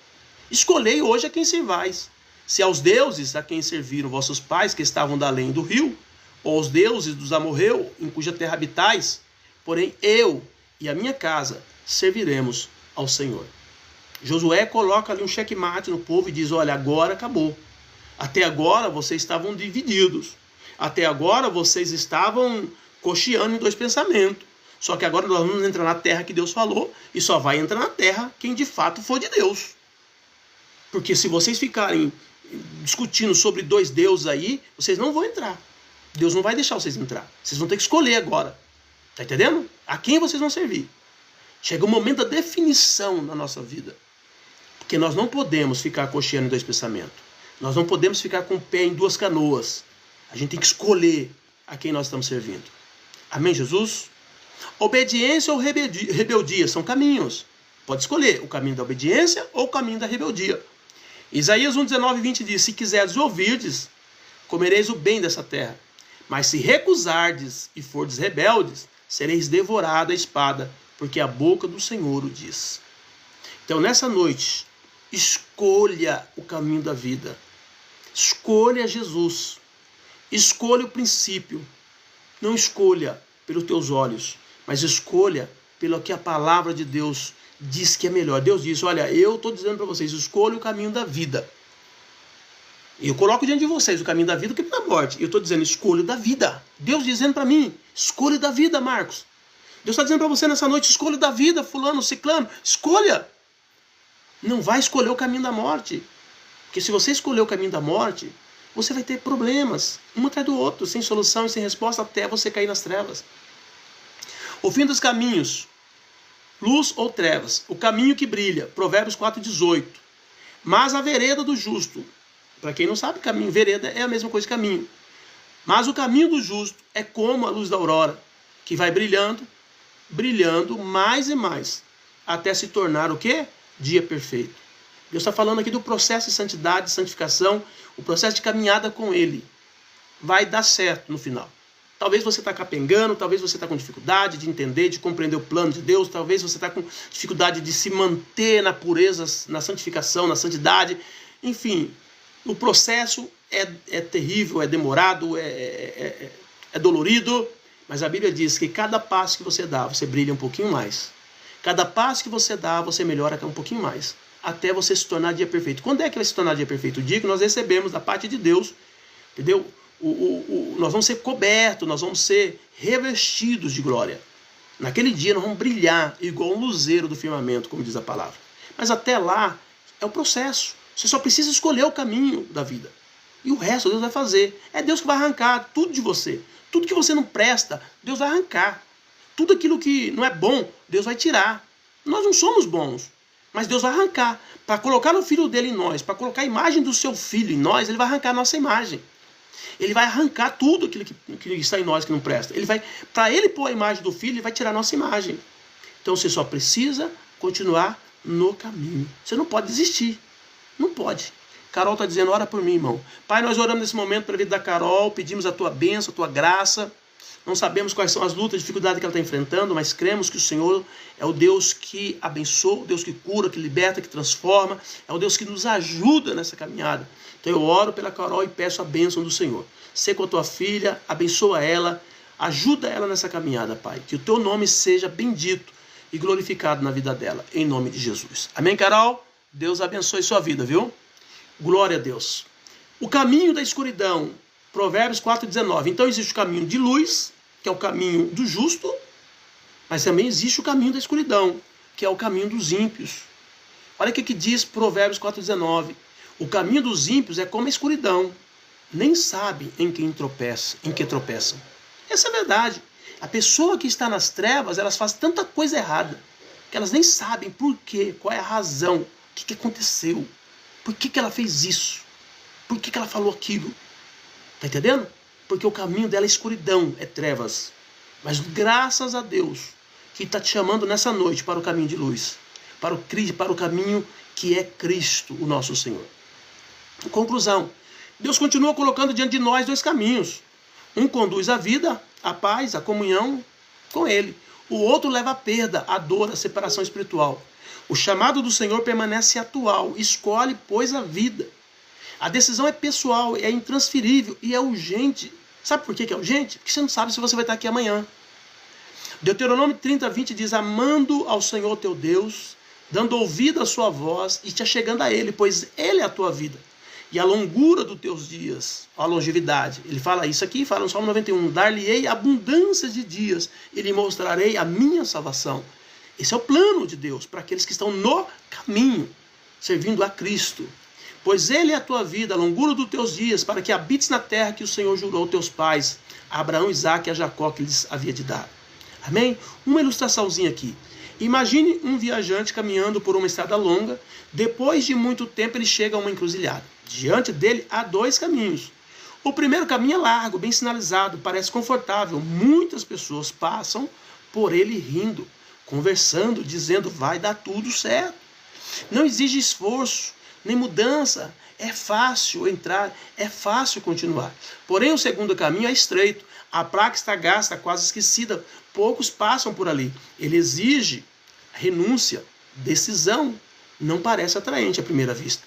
escolhei hoje a quem servais. Se aos deuses a quem serviram vossos pais que estavam da além do rio, ou aos deuses dos amorreus, em cuja terra habitais, porém eu e a minha casa serviremos ao Senhor. Josué coloca ali um checkmate no povo e diz: olha, agora acabou. Até agora vocês estavam divididos. Até agora vocês estavam cocheando em dois pensamentos. Só que agora nós vamos entrar na terra que Deus falou, e só vai entrar na terra quem de fato for de Deus. Porque se vocês ficarem discutindo sobre dois deuses aí, vocês não vão entrar. Deus não vai deixar vocês entrar. Vocês vão ter que escolher agora. Tá entendendo? A quem vocês vão servir. Chega o momento da definição na nossa vida. Porque nós não podemos ficar cocheando em dois pensamentos. Nós não podemos ficar com o pé em duas canoas. A gente tem que escolher a quem nós estamos servindo. Amém, Jesus? Obediência ou rebeldia são caminhos. Pode escolher o caminho da obediência ou o caminho da rebeldia. Isaías 1:19-20 diz: se quiserdes ouvirdes, comereis o bem dessa terra. Mas se recusardes e fordes rebeldes, sereis devorados à espada, porque a boca do Senhor o diz. Então, nessa noite, escolha o caminho da vida. Escolha Jesus. Escolha o princípio. Não escolha pelos teus olhos, mas escolha pelo que a palavra de Deus diz que é melhor. Deus diz: olha, eu estou dizendo para vocês, escolha o caminho da vida. E eu coloco diante de vocês o caminho da vida, o caminho da morte. E eu estou dizendo, escolha da vida. Deus dizendo para mim, escolha da vida, Marcos. Deus está dizendo para você nessa noite, escolha da vida, fulano, ciclano. Escolha. Não vai escolher o caminho da morte. Porque se você escolher o caminho da morte, você vai ter problemas, um atrás do outro, sem solução e sem resposta, até você cair nas trevas. O fim dos caminhos, luz ou trevas, o caminho que brilha, Provérbios 4:18. Mas a vereda do justo, para quem não sabe, caminho, vereda é a mesma coisa que caminho. Mas o caminho do justo é como a luz da aurora, que vai brilhando, brilhando mais e mais, até se tornar o quê? Dia perfeito. Deus está falando aqui do processo de santidade, de santificação, o processo de caminhada com Ele. Vai dar certo no final. Talvez você está capengando, talvez você está com dificuldade de entender, de compreender o plano de Deus, talvez você está com dificuldade de se manter na pureza, na santificação, na santidade. Enfim, o processo é terrível, é demorado, é dolorido, mas a Bíblia diz que cada passo que você dá, você brilha um pouquinho mais. Cada passo que você dá, você melhora um pouquinho mais, até você se tornar dia perfeito. Quando é que vai se tornar dia perfeito? O dia que nós recebemos da parte de Deus, entendeu? Nós vamos ser cobertos, nós vamos ser revestidos de glória. Naquele dia nós vamos brilhar igual um luzeiro do firmamento, como diz a palavra. Mas até lá é o processo. Você só precisa escolher o caminho da vida. E o resto Deus vai fazer. É Deus que vai arrancar tudo de você. Tudo que você não presta, Deus vai arrancar. Tudo aquilo que não é bom, Deus vai tirar. Nós não somos bons, mas Deus vai arrancar. Para colocar o filho dele em nós, para colocar a imagem do seu filho em nós, ele vai arrancar a nossa imagem. Ele vai arrancar tudo aquilo que está em nós que não presta. Para ele pôr a imagem do filho, ele vai tirar a nossa imagem. Então você só precisa continuar no caminho. Você não pode desistir. Não pode. Carol está dizendo, ora por mim, irmão. Pai, nós oramos nesse momento para a vida da Carol, pedimos a tua bênção, a tua graça. Não sabemos quais são as lutas, dificuldades que ela está enfrentando, mas cremos que o Senhor é o Deus que abençoa, o Deus que cura, que liberta, que transforma. É o Deus que nos ajuda nessa caminhada. Então eu oro pela Carol e peço a bênção do Senhor. Sê com a tua filha, abençoa ela, ajuda ela nessa caminhada, Pai. Que o teu nome seja bendito e glorificado na vida dela, em nome de Jesus. Amém, Carol? Deus abençoe sua vida, viu? Glória a Deus. O caminho da escuridão, Provérbios 4:19. Então existe o caminho de luz, que é o caminho do justo, mas também existe o caminho da escuridão, que é o caminho dos ímpios. Olha o que diz Provérbios 4:19. O caminho dos ímpios é como a escuridão, nem sabe em que tropeçam. Essa é a verdade. A pessoa que está nas trevas, elas fazem tanta coisa errada, que elas nem sabem por quê, qual é a razão, o que aconteceu, por que ela fez isso, por que ela falou aquilo. Está entendendo? Porque o caminho dela é escuridão, é trevas. Mas graças a Deus que está te chamando nessa noite para o caminho de luz, para o caminho que é Cristo, o nosso Senhor. Conclusão. Deus continua colocando diante de nós dois caminhos. Um conduz à vida, à paz, à comunhão com Ele. O outro leva à perda, à dor, à separação espiritual. O chamado do Senhor permanece atual. Escolhe, pois, a vida. A decisão é pessoal, é intransferível e é urgente. Sabe por que é urgente? Porque você não sabe se você vai estar aqui amanhã. Deuteronômio 30:20 diz: amando ao Senhor teu Deus, dando ouvido à sua voz e te achegando a Ele, pois Ele é a tua vida. E a longura dos teus dias, a longevidade. Ele fala isso aqui, fala no Salmo 91. Dar-lhe-ei abundância de dias e lhe mostrarei a minha salvação. Esse é o plano de Deus para aqueles que estão no caminho, servindo a Cristo. Pois Ele é a tua vida, a longura dos teus dias, para que habites na terra que o Senhor jurou aos teus pais, a Abraão, Isaque e a Jacó, que lhes havia de dar. Amém? Uma ilustraçãozinha aqui. Imagine um viajante caminhando por uma estrada longa. Depois de muito tempo ele chega a uma encruzilhada. Diante dele há dois caminhos. O primeiro caminho é largo, bem sinalizado, parece confortável. Muitas pessoas passam por ele rindo, conversando, dizendo: vai dar tudo certo. Não exige esforço, nem mudança. É fácil entrar, é fácil continuar. Porém, o segundo caminho é estreito. A placa está gasta, quase esquecida. Poucos passam por ali. Ele exige renúncia, decisão. Não parece atraente à primeira vista.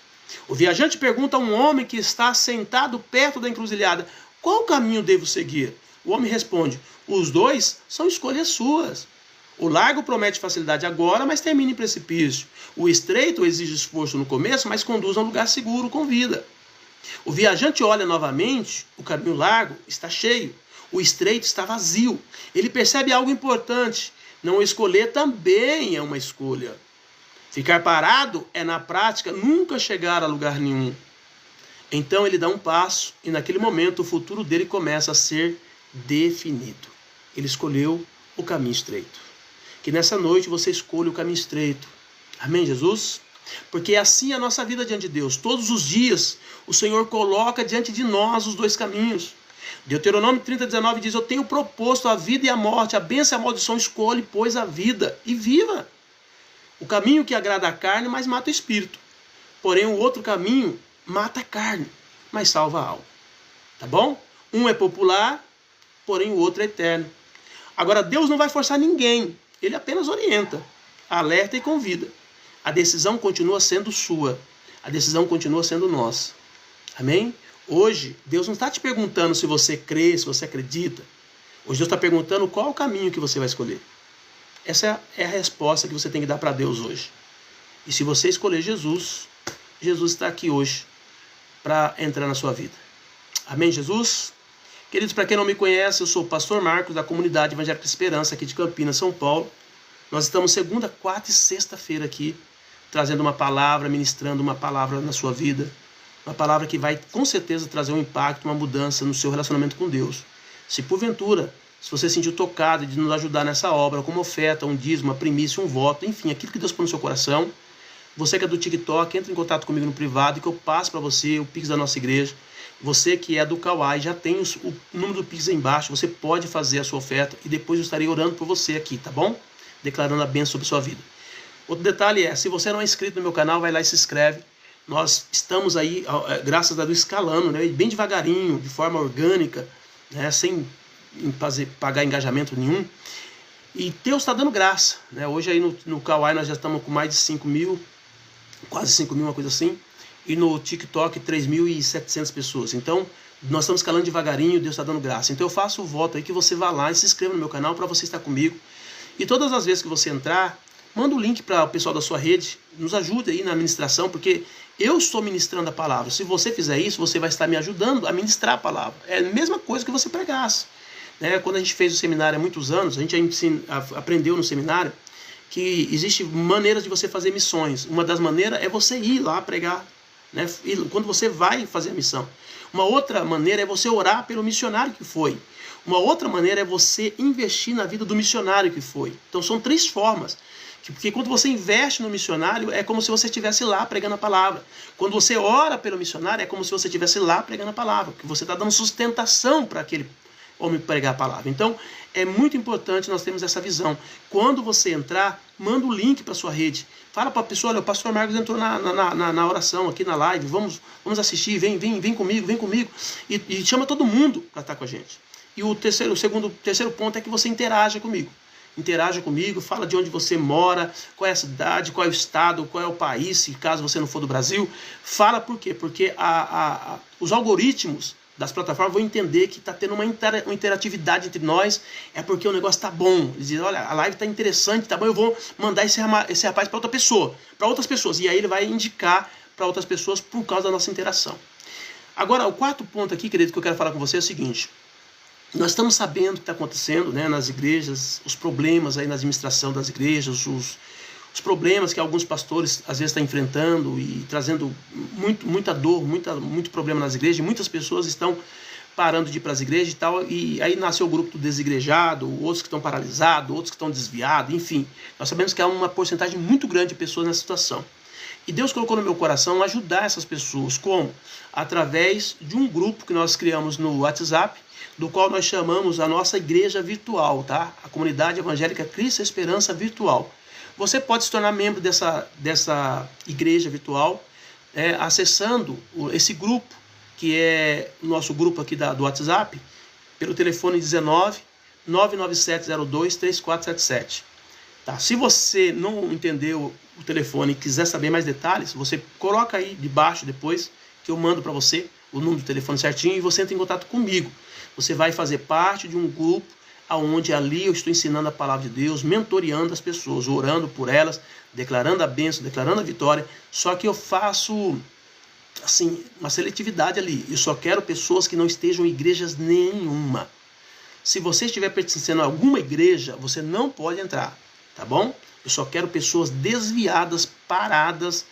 O viajante pergunta a um homem que está sentado perto da encruzilhada: qual caminho devo seguir? O homem responde: os dois são escolhas suas. O largo promete facilidade agora, mas termina em precipício. O estreito exige esforço no começo, mas conduz a um lugar seguro com vida. O viajante olha novamente, o caminho largo está cheio. O estreito está vazio. Ele percebe algo importante. Não escolher também é uma escolha. Ficar parado é, na prática, nunca chegar a lugar nenhum. Então ele dá um passo e naquele momento o futuro dele começa a ser definido. Ele escolheu o caminho estreito. Que nessa noite você escolha o caminho estreito. Amém, Jesus? Porque é assim a nossa vida diante de Deus. Todos os dias o Senhor coloca diante de nós os dois caminhos. Deuteronômio 30:19 diz: eu tenho proposto a vida e a morte, a bênção e a maldição. Escolhe, pois, a vida e viva. O caminho que agrada a carne, mas mata o espírito. Porém, o outro caminho mata a carne, mas salva a alma. Tá bom? Um é popular, porém o outro é eterno. Agora, Deus não vai forçar ninguém. Ele apenas orienta, alerta e convida. A decisão continua sendo sua. A decisão continua sendo nossa. Amém? Hoje, Deus não está te perguntando se você crê, se você acredita. Hoje Deus está perguntando qual o caminho que você vai escolher. Essa é a resposta que você tem que dar para Deus hoje. E se você escolher Jesus, Jesus está aqui hoje para entrar na sua vida. Amém, Jesus? Queridos, para quem não me conhece, eu sou o pastor Marcos, da Comunidade Evangélica Esperança, aqui de Campinas, São Paulo. Nós estamos segunda, quarta e sexta-feira aqui, trazendo uma palavra, ministrando uma palavra na sua vida. Uma palavra que vai, com certeza, trazer um impacto, uma mudança no seu relacionamento com Deus. Se porventura, se você se sentiu tocado de nos ajudar nessa obra, como oferta, um dízimo, uma primícia, um voto, enfim, aquilo que Deus põe no seu coração, você que é do TikTok, entre em contato comigo no privado, que eu passo para você o Pix da nossa igreja. Você que é do Kauai, já tem o número do Pix aí embaixo, você pode fazer a sua oferta e depois eu estarei orando por você aqui, tá bom? Declarando a bênção sobre a sua vida. Outro detalhe é, se você não é inscrito no meu canal, vai lá e se inscreve. Nós estamos aí, graças a Deus, escalando, né, bem devagarinho, de forma orgânica, né, sem pagar engajamento nenhum. E Deus está dando graça. Né? Hoje aí no Kauai nós já estamos com mais de 5 mil, quase 5 mil, uma coisa assim. E no TikTok 3.700 pessoas. Então nós estamos escalando devagarinho, Deus está dando graça. Então eu faço o voto aí que você vá lá e se inscreva no meu canal para você estar comigo. E todas as vezes que você entrar, manda o link para o pessoal da sua rede, nos ajude aí na ministração, porque eu estou ministrando a palavra. Se você fizer isso, você vai estar me ajudando a ministrar a palavra. É a mesma coisa que você pregasse. Né? Quando a gente fez o seminário há muitos anos, a gente aprendeu no seminário que existem maneiras de você fazer missões. Uma das maneiras é você ir lá pregar, né? Quando você vai fazer a missão. Uma outra maneira é você orar pelo missionário que foi. Uma outra maneira é você investir na vida do missionário que foi. Então são 3 formas. Porque quando você investe no missionário, é como se você estivesse lá pregando a palavra. Quando você ora pelo missionário, é como se você estivesse lá pregando a palavra. Porque você está dando sustentação para aquele ou me pregar a palavra. Então, é muito importante nós termos essa visão. Quando você entrar, manda o link para sua rede. Fala para a pessoa, olha, o pastor Marcos entrou na oração aqui na live, vamos assistir, vem comigo. E chama todo mundo para estar com a gente. E o terceiro ponto é que você interaja comigo. Interaja comigo, fala de onde você mora, qual é a cidade, qual é o estado, qual é o país, se caso você não for do Brasil. Fala por quê? Porque os algoritmos das plataformas vão entender que está tendo uma interatividade entre nós, é porque o negócio está bom. Eles dizem, olha, a live está interessante, tá bom, eu vou mandar esse rapaz para outra pessoa, para outras pessoas. E aí ele vai indicar para outras pessoas por causa da nossa interação. Agora, o quarto ponto aqui, querido, que eu quero falar com você é o seguinte. Nós estamos sabendo o que está acontecendo, né, nas igrejas, os problemas aí na administração das igrejas, os problemas que alguns pastores às vezes estão enfrentando e trazendo muita dor, muito problema nas igrejas. Muitas pessoas estão parando de ir para as igrejas e tal, e aí nasceu o grupo do desigrejado, outros que estão paralisados, outros que estão desviados, enfim. Nós sabemos que há uma porcentagem muito grande de pessoas nessa situação. E Deus colocou no meu coração ajudar essas pessoas, como? Através de um grupo que nós criamos no WhatsApp, do qual nós chamamos a nossa igreja virtual, tá? A Comunidade Evangélica Cristo Esperança Virtual. Você pode se tornar membro dessa igreja virtual acessando esse grupo, que é o nosso grupo aqui do WhatsApp, pelo telefone 19 99702 3477. Tá? Se você não entendeu o telefone e quiser saber mais detalhes, você coloca aí debaixo depois, que eu mando para você o número do telefone certinho e você entra em contato comigo. Você vai fazer parte de um grupo onde ali eu estou ensinando a palavra de Deus, mentoreando as pessoas, orando por elas, declarando a bênção, declarando a vitória. Só que eu faço assim, uma seletividade ali. Eu só quero pessoas que não estejam em igrejas nenhuma. Se você estiver pertencendo a alguma igreja, você não pode entrar, tá bom? Eu só quero pessoas desviadas, paradas,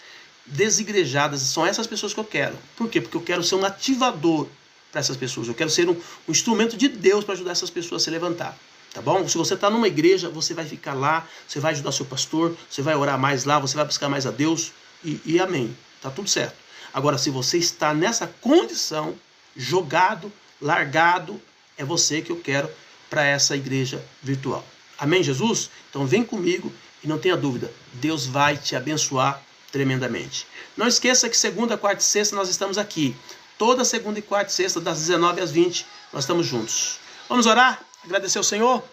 desigrejadas. São essas pessoas que eu quero. Por quê? Porque eu quero ser um ativador para essas pessoas. Eu quero ser um instrumento de Deus para ajudar essas pessoas a se levantar. Tá bom? Se você está numa igreja, você vai ficar lá, você vai ajudar seu pastor, você vai orar mais lá, você vai buscar mais a Deus e amém. Tá tudo certo. Agora, se você está nessa condição, jogado, largado, é você que eu quero para essa igreja virtual. Amém, Jesus? Então vem comigo e não tenha dúvida, Deus vai te abençoar tremendamente. Não esqueça que segunda, quarta e sexta nós estamos aqui. Toda segunda e quarta e sexta, das 19 às 20, nós estamos juntos. Vamos orar? Agradecer ao Senhor?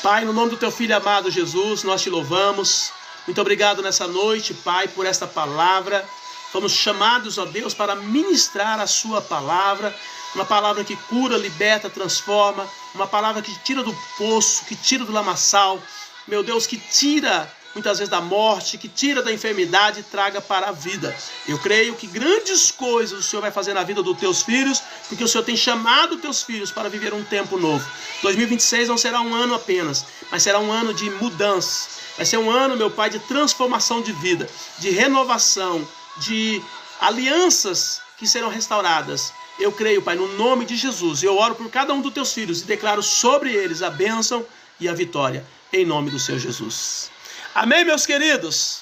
Pai, no nome do Teu Filho amado Jesus, nós Te louvamos. Muito obrigado nessa noite, Pai, por esta palavra. Fomos chamados, ó Deus, para ministrar a Sua palavra. Uma palavra que cura, liberta, transforma. Uma palavra que tira do poço, que tira do lamaçal. Meu Deus, que tira muitas vezes da morte, que tira da enfermidade e traga para a vida. Eu creio que grandes coisas o Senhor vai fazer na vida dos teus filhos, porque o Senhor tem chamado teus filhos para viver um tempo novo. 2026 não será um ano apenas, mas será um ano de mudança. Vai ser um ano, meu Pai, de transformação de vida, de renovação, de alianças que serão restauradas. Eu creio, Pai, no nome de Jesus. Eu oro por cada um dos teus filhos e declaro sobre eles a bênção e a vitória, em nome do Senhor Jesus. Amém, meus queridos?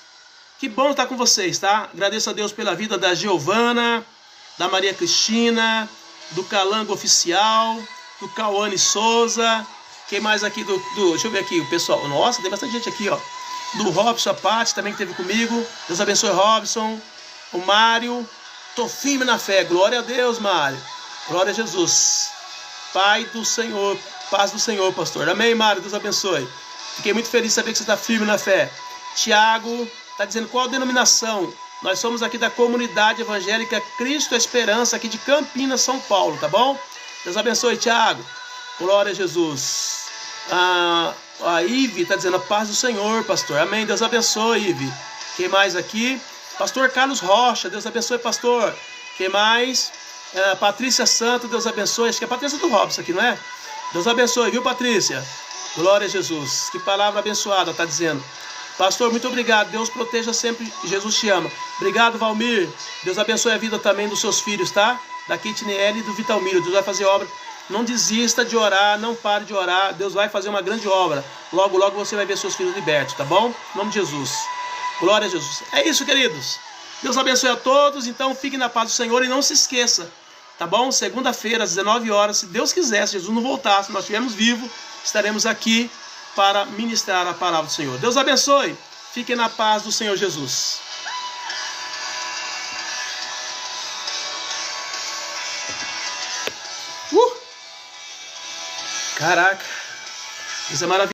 Que bom estar com vocês, tá? Agradeço a Deus pela vida da Giovana, da Maria Cristina, do Calango Oficial, do Cauane Souza. Quem mais aqui deixa eu ver aqui, o pessoal. Nossa, tem bastante gente aqui, ó. Do Robson, a Paty também que esteve comigo. Deus abençoe, Robson. O Mário. Tô firme na fé. Glória a Deus, Mário. Glória a Jesus. Pai do Senhor. Paz do Senhor, pastor. Amém, Mário. Deus abençoe. Fiquei muito feliz de saber que você está firme na fé. Tiago está dizendo qual a denominação. Nós somos aqui da Comunidade Evangélica Cristo Esperança, aqui de Campinas, São Paulo, tá bom? Deus abençoe, Tiago. Glória a Jesus. A Ive está dizendo a paz do Senhor, pastor. Amém. Deus abençoe, Ive. Quem mais aqui? Pastor Carlos Rocha. Deus abençoe, pastor. Quem mais? Patrícia Santo. Deus abençoe. Acho que é a Patrícia do Robson aqui, não é? Deus abençoe, viu, Patrícia? Glória a Jesus. Que palavra abençoada, está dizendo. Pastor, muito obrigado. Deus proteja sempre. Jesus te ama. Obrigado, Valmir. Deus abençoe a vida também dos seus filhos, tá? Da Kitniele e do Vitalmiro. Deus vai fazer obra. Não desista de orar. Não pare de orar. Deus vai fazer uma grande obra. Logo, logo você vai ver seus filhos libertos, tá bom? Em nome de Jesus. Glória a Jesus. É isso, queridos. Deus abençoe a todos. Então, fiquem na paz do Senhor e não se esqueça tá bom? Segunda-feira, às 19 horas, se Deus quiser, se Jesus não voltar, se nós estivermos vivos, estaremos aqui para ministrar a palavra do Senhor. Deus abençoe. Fiquem na paz do Senhor Jesus. Caraca, isso é maravilhoso.